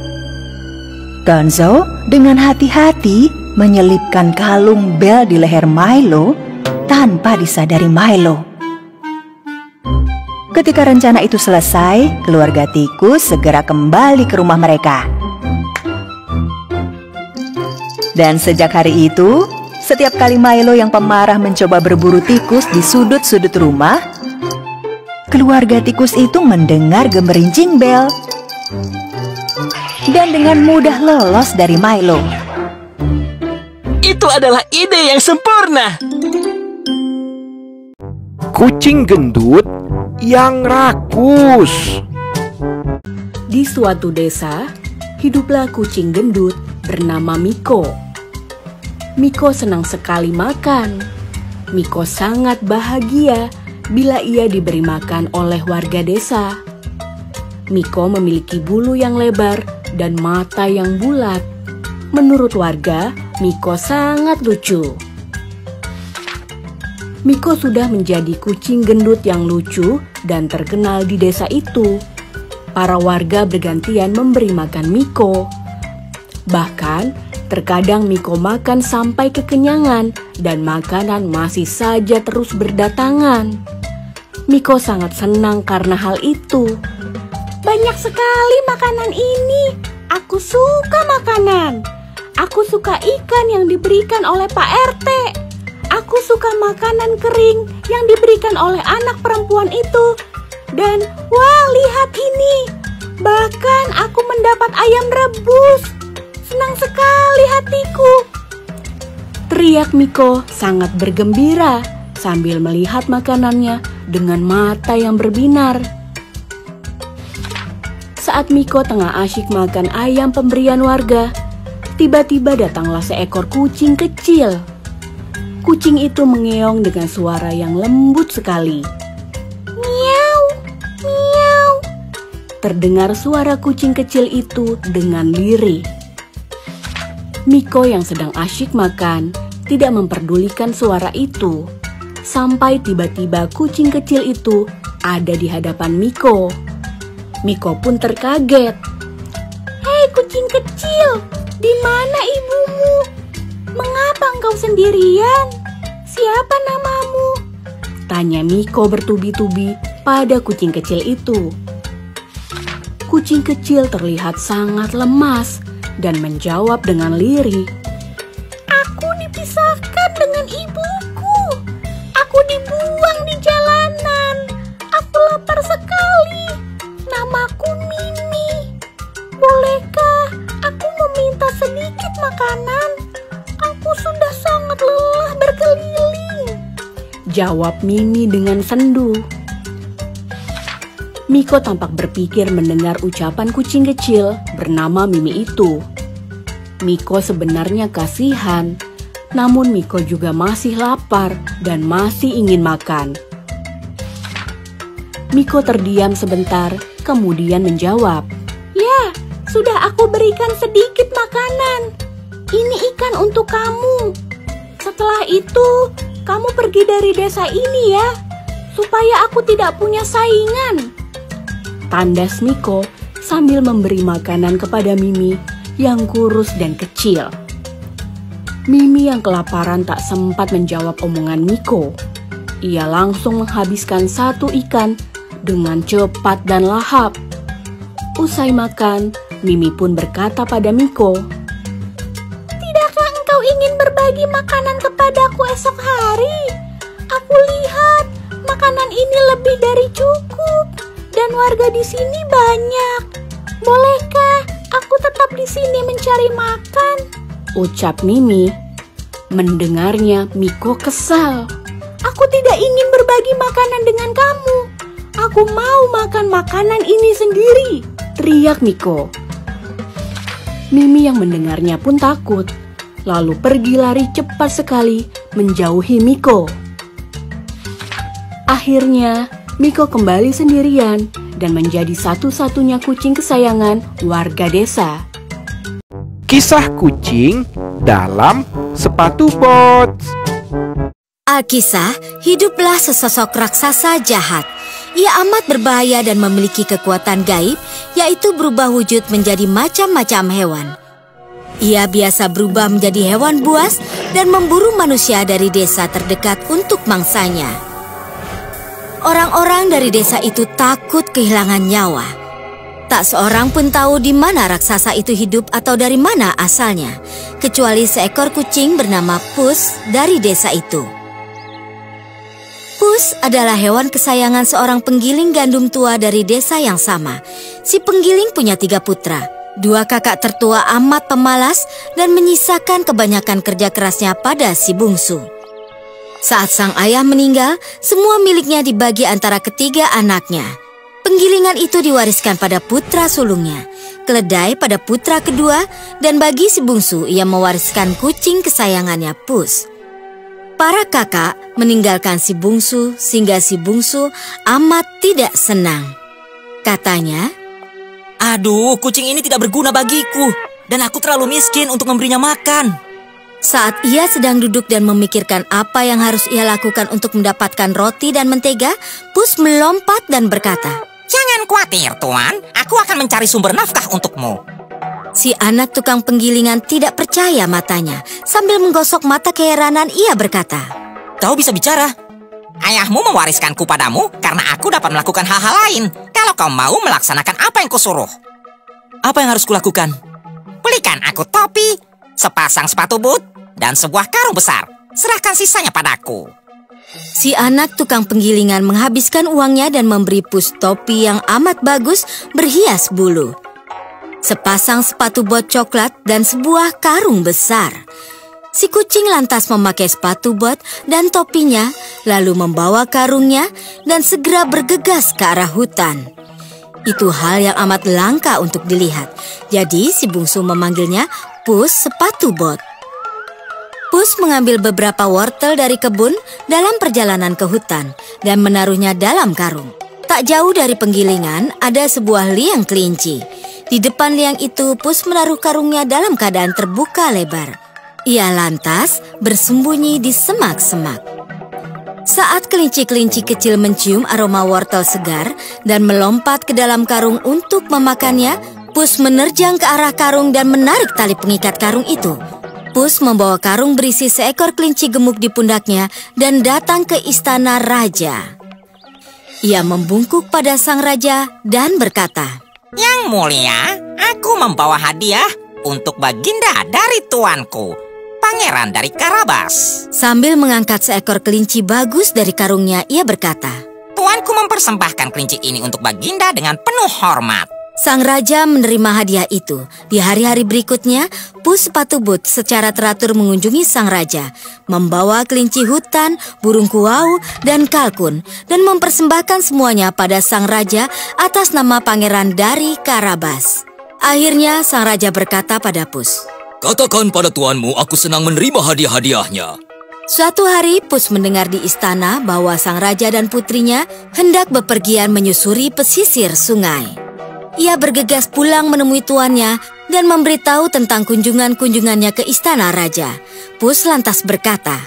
Gonzo dengan hati-hati menyelipkan kalung bel di leher Milo tanpa disadari Milo. Ketika rencana itu selesai, keluarga tikus segera kembali ke rumah mereka. Dan sejak hari itu, setiap kali Milo yang pemarah mencoba berburu tikus di sudut-sudut rumah, keluarga tikus itu mendengar gemerincing bel dan dengan mudah lolos dari Milo. Itu adalah ide yang sempurna. Kucing gendut yang rakus. Di suatu desa, hiduplah kucing gendut bernama Miko. Miko senang sekali makan. Miko sangat bahagia bila ia diberi makan oleh warga desa. Miko memiliki bulu yang lebar dan mata yang bulat. Menurut warga, Miko sangat lucu. Miko sudah menjadi kucing gendut yang lucu dan terkenal di desa itu. Para warga bergantian memberi makan Miko. Bahkan, terkadang Miko makan sampai kekenyangan dan makanan masih saja terus berdatangan. Miko sangat senang karena hal itu. Banyak sekali makanan ini. Aku suka makanan. Aku suka ikan yang diberikan oleh Pak RT. Aku suka makanan kering yang diberikan oleh anak perempuan itu. Dan wah, lihat ini. Bahkan aku mendapat ayam rebus. Senang sekali hatiku. Teriak Miko sangat bergembira sambil melihat makanannya dengan mata yang berbinar. Saat Miko tengah asyik makan ayam pemberian warga, tiba-tiba datanglah seekor kucing kecil. Kucing itu mengeong dengan suara yang lembut sekali. Miau, miau. Terdengar suara kucing kecil itu dengan lirih. Miko yang sedang asyik makan tidak memperdulikan suara itu. Sampai tiba-tiba kucing kecil itu ada di hadapan Miko. Miko pun terkaget. Hei kucing kecil, di mana ibumu? Mengapa engkau sendirian? Siapa namamu? Tanya Miko bertubi-tubi pada kucing kecil itu. Kucing kecil terlihat sangat lemas dan menjawab dengan lirih. Aku dipisahkan dengan ibuku. Aku dibuang di jalanan. Aku lapar sekali. Namaku Mimi. Bolehkah aku meminta sedikit makanan? Aku sudah sangat lelah berkeliling. Jawab Mimi dengan sendu. Miko tampak berpikir mendengar ucapan kucing kecil bernama Mimi itu. Miko sebenarnya kasihan, namun Miko juga masih lapar dan masih ingin makan. Miko terdiam sebentar, kemudian menjawab, "Ya, sudah aku berikan sedikit makanan. Ini ikan untuk kamu. Setelah itu, kamu pergi dari desa ini ya, supaya aku tidak punya saingan." Tandas Miko sambil memberi makanan kepada Mimi yang kurus dan kecil. Mimi yang kelaparan tak sempat menjawab omongan Miko. Ia langsung menghabiskan satu ikan dengan cepat dan lahap. Usai makan, Mimi pun berkata pada Miko, "Tidakkah engkau ingin berbagi makanan kepadaku esok hari? Aku lihat makanan ini lebih dari cukup dan warga di sini banyak. Bolehkah aku tetap di sini mencari makan?" ucap Mimi. Mendengarnya, Miko kesal. "Aku tidak ingin berbagi makanan dengan kamu. Aku mau makan makanan ini sendiri," teriak Miko. Mimi yang mendengarnya pun takut, lalu pergi lari cepat sekali menjauhi Miko. Akhirnya, Miko kembali sendirian dan menjadi satu-satunya kucing kesayangan warga desa. Kisah kucing dalam sepatu bot. Alkisah, hiduplah sesosok raksasa jahat. Ia amat berbahaya dan memiliki kekuatan gaib, yaitu berubah wujud menjadi macam-macam hewan. Ia biasa berubah menjadi hewan buas dan memburu manusia dari desa terdekat untuk mangsanya. Orang-orang dari desa itu takut kehilangan nyawa. Tak seorang pun tahu di mana raksasa itu hidup atau dari mana asalnya, kecuali seekor kucing bernama Pus dari desa itu. Pus adalah hewan kesayangan seorang penggiling gandum tua dari desa yang sama. Si penggiling punya 3 putra. 2 kakak tertua amat pemalas dan menyisakan kebanyakan kerja kerasnya pada si bungsu. Saat sang ayah meninggal, semua miliknya dibagi antara ketiga anaknya. Penggilingan itu diwariskan pada putra sulungnya, keledai pada putra kedua, dan bagi si bungsu ia mewariskan kucing kesayangannya Pus. Para kakak meninggalkan si bungsu sehingga si bungsu amat tidak senang. Katanya, "Aduh, kucing ini tidak berguna bagiku dan aku terlalu miskin untuk memberinya makan." Saat ia sedang duduk dan memikirkan apa yang harus ia lakukan untuk mendapatkan roti dan mentega, Pus melompat dan berkata, "Jangan khawatir, Tuan. Aku akan mencari sumber nafkah untukmu." Si anak tukang penggilingan tidak percaya matanya. Sambil menggosok mata keheranan, ia berkata, "Kau bisa bicara. Ayahmu mewariskanku padamu karena aku dapat melakukan hal-hal lain. Kalau kau mau melaksanakan apa yang kusuruh." "Apa yang harus kulakukan?" "Belikan aku topi, sepasang sepatu boot, dan sebuah karung besar. Serahkan sisanya padaku." Si anak tukang penggilingan menghabiskan uangnya dan memberi Pus topi yang amat bagus berhias bulu, sepasang sepatu bot coklat, dan sebuah karung besar. Si kucing lantas memakai sepatu bot dan topinya, lalu membawa karungnya dan segera bergegas ke arah hutan. Itu hal yang amat langka untuk dilihat. Jadi si bungsu memanggilnya Pus sepatu bot. Pus mengambil beberapa wortel dari kebun dalam perjalanan ke hutan dan menaruhnya dalam karung. Tak jauh dari penggilingan ada sebuah liang kelinci. Di depan liang itu, Pus menaruh karungnya dalam keadaan terbuka lebar. Ia lantas bersembunyi di semak-semak. Saat kelinci-kelinci kecil mencium aroma wortel segar dan melompat ke dalam karung untuk memakannya, Pus menerjang ke arah karung dan menarik tali pengikat karung itu. Pus membawa karung berisi seekor kelinci gemuk di pundaknya dan datang ke istana raja. Ia membungkuk pada sang raja dan berkata, "Yang mulia, aku membawa hadiah untuk Baginda dari tuanku, Pangeran dari Karabas." Sambil mengangkat seekor kelinci bagus dari karungnya, ia berkata, "Tuanku mempersembahkan kelinci ini untuk Baginda dengan penuh hormat." Sang raja menerima hadiah itu. Di hari-hari berikutnya, Pus sepatu boot secara teratur mengunjungi sang raja, membawa kelinci hutan, burung kuau, dan kalkun, dan mempersembahkan semuanya pada sang raja atas nama Pangeran dari Karabas. Akhirnya sang raja berkata pada Pus, "Katakan pada tuanmu aku senang menerima hadiah-hadiahnya." Suatu hari Pus mendengar di istana bahwa sang raja dan putrinya hendak bepergian menyusuri pesisir sungai. Ia bergegas pulang menemui tuannya dan memberitahu tentang kunjungannya ke istana raja. Pus lantas berkata,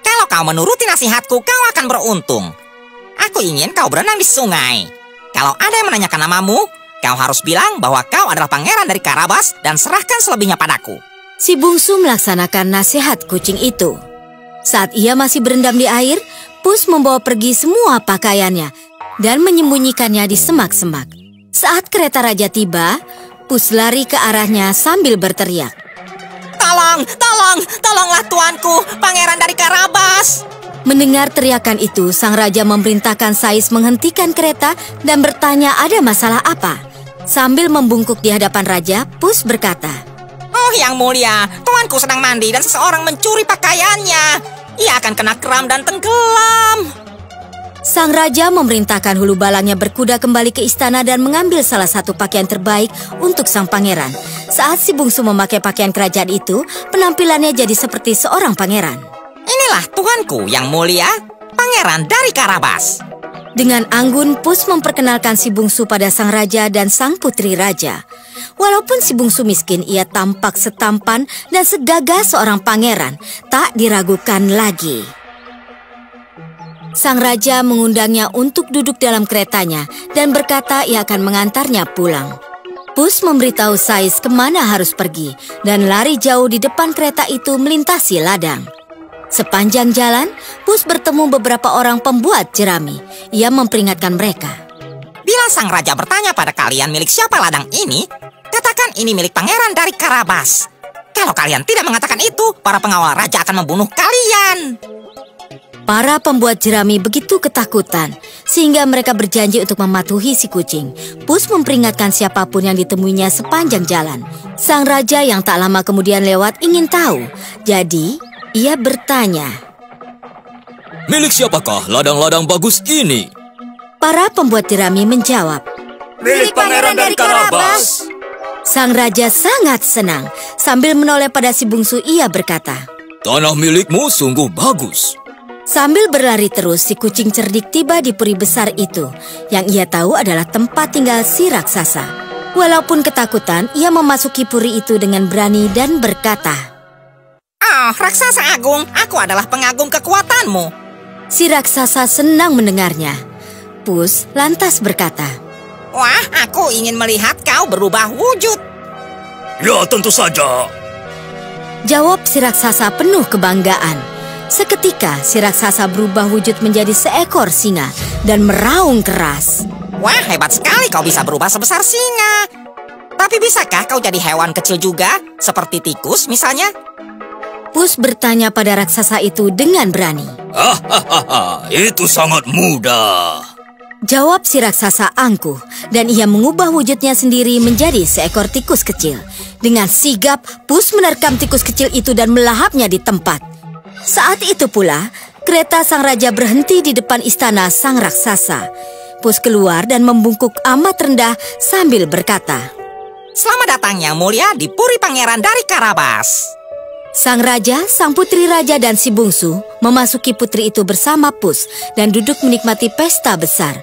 "Kalau kau menuruti nasihatku, kau akan beruntung. Aku ingin kau berenang di sungai. Kalau ada yang menanyakan namamu, kau harus bilang bahwa kau adalah pangeran dari Karabas dan serahkan selebihnya padaku." Si bungsu melaksanakan nasihat kucing itu. Saat ia masih berendam di air, Pus membawa pergi semua pakaiannya dan menyembunyikannya di semak-semak. Saat kereta raja tiba, Pus lari ke arahnya sambil berteriak. Tolonglah tuanku, pangeran dari Karabas. Mendengar teriakan itu, sang raja memerintahkan Sais menghentikan kereta dan bertanya ada masalah apa. Sambil membungkuk di hadapan raja, Pus berkata, "Oh, yang mulia, tuanku sedang mandi dan seseorang mencuri pakaiannya. Ia akan kena kram dan tenggelam." Sang raja memerintahkan hulu balangnya berkuda kembali ke istana dan mengambil salah satu pakaian terbaik untuk sang pangeran. Saat si bungsu memakai pakaian kerajaan itu, penampilannya jadi seperti seorang pangeran. "Inilah tuanku yang mulia, pangeran dari Karabas." Dengan anggun, Pus memperkenalkan si bungsu pada sang raja dan sang putri raja. Walaupun si bungsu miskin, ia tampak setampan dan segagah seorang pangeran, tak diragukan lagi. Sang raja mengundangnya untuk duduk dalam keretanya dan berkata ia akan mengantarnya pulang. Pus memberitahu Sais kemana harus pergi dan lari jauh di depan kereta itu melintasi ladang. Sepanjang jalan, Pus bertemu beberapa orang pembuat jerami. Ia memperingatkan mereka. "Bila sang raja bertanya pada kalian milik siapa ladang ini, katakan ini milik pangeran dari Karabas. Kalau kalian tidak mengatakan itu, para pengawal raja akan membunuh kalian." Para pembuat jerami begitu ketakutan, sehingga mereka berjanji untuk mematuhi si kucing. Pus memperingatkan siapapun yang ditemuinya sepanjang jalan. Sang raja yang tak lama kemudian lewat ingin tahu, jadi ia bertanya, "Milik siapakah ladang-ladang bagus ini?" Para pembuat jerami menjawab, "Milik pangeran dari Karabas." Sang raja sangat senang. Sambil menoleh pada si bungsu, ia berkata, "Tanah milikmu sungguh bagus." Sambil berlari terus, si kucing cerdik tiba di puri besar itu. Yang ia tahu adalah tempat tinggal si raksasa. Walaupun ketakutan, ia memasuki puri itu dengan berani dan berkata, "Oh, raksasa agung, aku adalah pengagum kekuatanmu." Si raksasa senang mendengarnya. Pus lantas berkata, "Wah, aku ingin melihat kau berubah wujud." "Ya, tentu saja," jawab si raksasa penuh kebanggaan. Seketika, si raksasa berubah wujud menjadi seekor singa dan meraung keras. "Wah, hebat sekali kau bisa berubah sebesar singa. Tapi bisakah kau jadi hewan kecil juga, seperti tikus misalnya?" Pus bertanya pada raksasa itu dengan berani. "Itu sangat mudah," jawab si raksasa angkuh, dan ia mengubah wujudnya sendiri menjadi seekor tikus kecil. Dengan sigap, Pus menerkam tikus kecil itu dan melahapnya di tempat. Saat itu pula, kereta sang raja berhenti di depan istana sang raksasa. Pus keluar dan membungkuk amat rendah sambil berkata, "Selamat datang yang mulia di puri pangeran dari Karabas." Sang raja, sang putri raja dan si bungsu memasuki putri itu bersama Pus dan duduk menikmati pesta besar.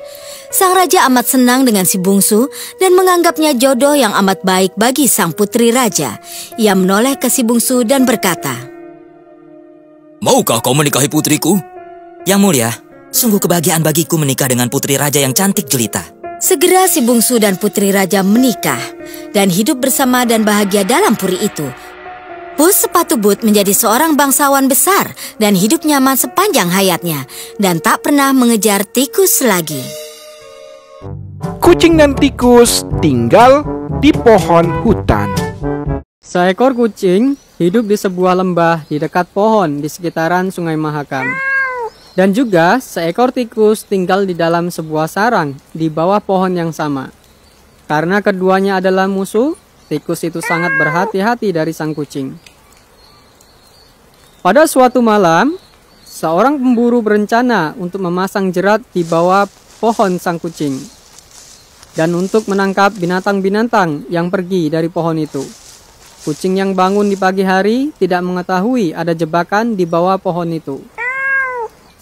Sang raja amat senang dengan si bungsu dan menganggapnya jodoh yang amat baik bagi sang putri raja. Ia menoleh ke si bungsu dan berkata, "Maukah kau menikahi putriku?" "Yang mulia, sungguh kebahagiaan bagiku menikah dengan putri raja yang cantik jelita." Segera si bungsu dan putri raja menikah dan hidup bersama dan bahagia dalam puri itu. Pus sepatu but menjadi seorang bangsawan besar dan hidup nyaman sepanjang hayatnya dan tak pernah mengejar tikus lagi. Kucing dan tikus tinggal di pohon hutan. Seekor kucing hidup di sebuah lembah di dekat pohon di sekitaran Sungai Mahakam. Dan juga seekor tikus tinggal di dalam sebuah sarang di bawah pohon yang sama. Karena keduanya adalah musuh, tikus itu sangat berhati-hati dari sang kucing. Pada suatu malam, seorang pemburu berencana untuk memasang jerat di bawah pohon sang kucing dan untuk menangkap binatang-binatang yang pergi dari pohon itu. Kucing yang bangun di pagi hari tidak mengetahui ada jebakan di bawah pohon itu.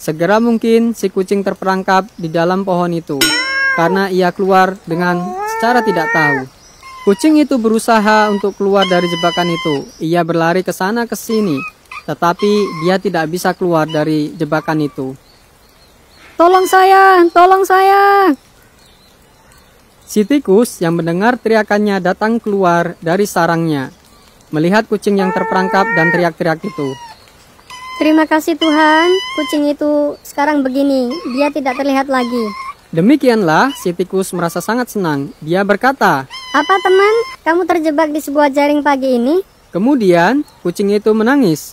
Segera mungkin si kucing terperangkap di dalam pohon itu karena ia keluar dengan secara tidak tahu. Kucing itu berusaha untuk keluar dari jebakan itu. Ia berlari ke sana ke sini, tetapi dia tidak bisa keluar dari jebakan itu. "Tolong saya, tolong saya!" Si tikus yang mendengar teriakannya datang keluar dari sarangnya, melihat kucing yang terperangkap dan teriak-teriak itu. "Terima kasih Tuhan, kucing itu sekarang begini, dia tidak terlihat lagi." Demikianlah si tikus merasa sangat senang. Dia berkata, "Apa teman, kamu terjebak di sebuah jaring pagi ini?" Kemudian kucing itu menangis.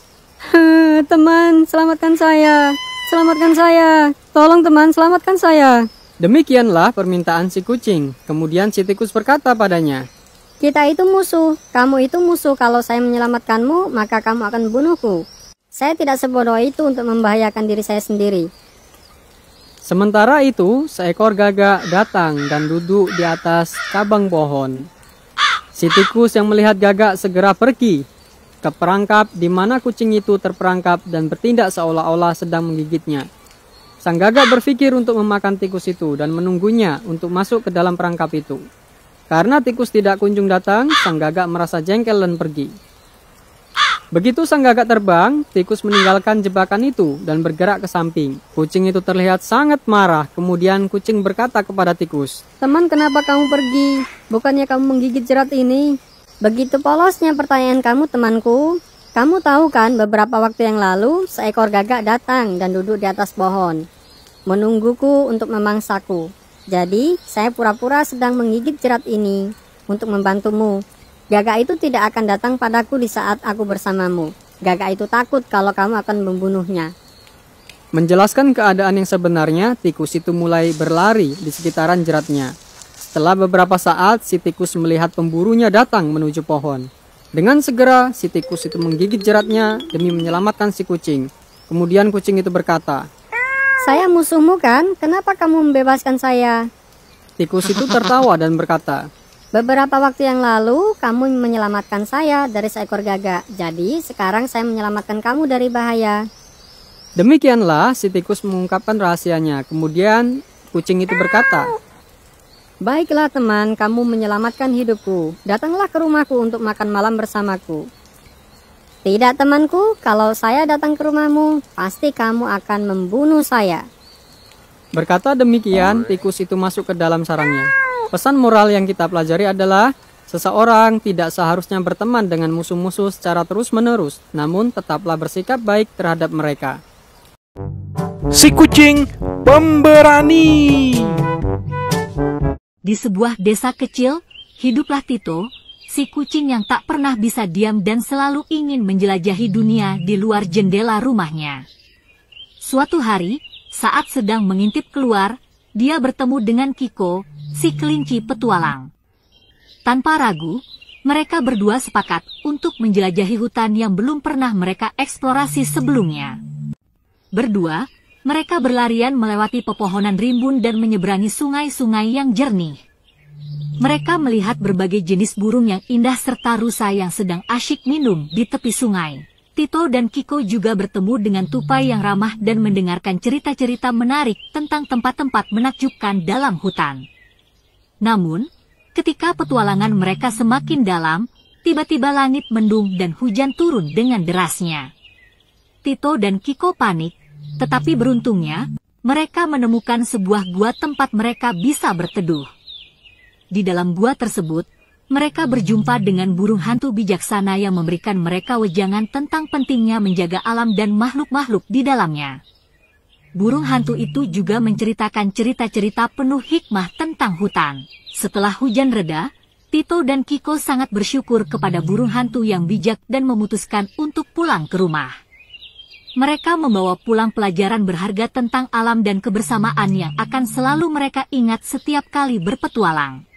"Teman, selamatkan saya. Selamatkan saya. Tolong teman, selamatkan saya." Demikianlah permintaan si kucing. Kemudian si tikus berkata padanya, "Kita itu musuh. Kamu itu musuh. Kalau saya menyelamatkanmu, maka kamu akan membunuhku. Saya tidak sebodoh itu untuk membahayakan diri saya sendiri." Sementara itu, seekor gagak datang dan duduk di atas cabang pohon. Si tikus yang melihat gagak segera pergi ke perangkap di mana kucing itu terperangkap dan bertindak seolah-olah sedang menggigitnya. Sang gagak berpikir untuk memakan tikus itu dan menunggunya untuk masuk ke dalam perangkap itu. Karena tikus tidak kunjung datang, sang gagak merasa jengkel dan pergi. Begitu sang gagak terbang, tikus meninggalkan jebakan itu dan bergerak ke samping. Kucing itu terlihat sangat marah. Kemudian kucing berkata kepada tikus, "Teman, kenapa kamu pergi? Bukannya kamu menggigit jerat ini?" "Begitu polosnya pertanyaan kamu, temanku. Kamu tahu kan, beberapa waktu yang lalu, seekor gagak datang dan duduk di atas pohon, menungguku untuk memangsaku. Jadi, saya pura-pura sedang menggigit jerat ini untuk membantumu. Gagak itu tidak akan datang padaku di saat aku bersamamu. Gagak itu takut kalau kamu akan membunuhnya." Menjelaskan keadaan yang sebenarnya, tikus itu mulai berlari di sekitaran jeratnya. Setelah beberapa saat, si tikus melihat pemburunya datang menuju pohon. Dengan segera, si tikus itu menggigit jeratnya demi menyelamatkan si kucing. Kemudian kucing itu berkata, "Saya musuhmu kan? Kenapa kamu membebaskan saya?" Tikus itu tertawa dan berkata, "Beberapa waktu yang lalu, kamu menyelamatkan saya dari seekor gagak. Jadi, sekarang saya menyelamatkan kamu dari bahaya." Demikianlah si tikus mengungkapkan rahasianya. Kemudian kucing itu berkata, "Baiklah teman, kamu menyelamatkan hidupku. Datanglah ke rumahku untuk makan malam bersamaku." "Tidak temanku, kalau saya datang ke rumahmu, pasti kamu akan membunuh saya." Berkata demikian, tikus itu masuk ke dalam sarangnya. Pesan moral yang kita pelajari adalah, seseorang tidak seharusnya berteman dengan musuh-musuh secara terus-menerus, namun tetaplah bersikap baik terhadap mereka. Si kucing pemberani. Di sebuah desa kecil, hiduplah Tito, si kucing yang tak pernah bisa diam dan selalu ingin menjelajahi dunia di luar jendela rumahnya. Suatu hari, saat sedang mengintip keluar, dia bertemu dengan Kiko, si kelinci petualang. Tanpa ragu, mereka berdua sepakat untuk menjelajahi hutan yang belum pernah mereka eksplorasi sebelumnya. Berdua, mereka berlarian melewati pepohonan rimbun dan menyeberangi sungai-sungai yang jernih. Mereka melihat berbagai jenis burung yang indah serta rusa yang sedang asyik minum di tepi sungai. Tito dan Kiko juga bertemu dengan tupai yang ramah dan mendengarkan cerita-cerita menarik tentang tempat-tempat menakjubkan dalam hutan. Namun, ketika petualangan mereka semakin dalam, tiba-tiba langit mendung dan hujan turun dengan derasnya. Tito dan Kiko panik, tetapi beruntungnya, mereka menemukan sebuah gua tempat mereka bisa berteduh. Di dalam gua tersebut, mereka berjumpa dengan burung hantu bijaksana yang memberikan mereka wejangan tentang pentingnya menjaga alam dan makhluk-makhluk di dalamnya. Burung hantu itu juga menceritakan cerita-cerita penuh hikmah tentang hutan. Setelah hujan reda, Tito dan Kiko sangat bersyukur kepada burung hantu yang bijak dan memutuskan untuk pulang ke rumah. Mereka membawa pulang pelajaran berharga tentang alam dan kebersamaan yang akan selalu mereka ingat setiap kali berpetualang.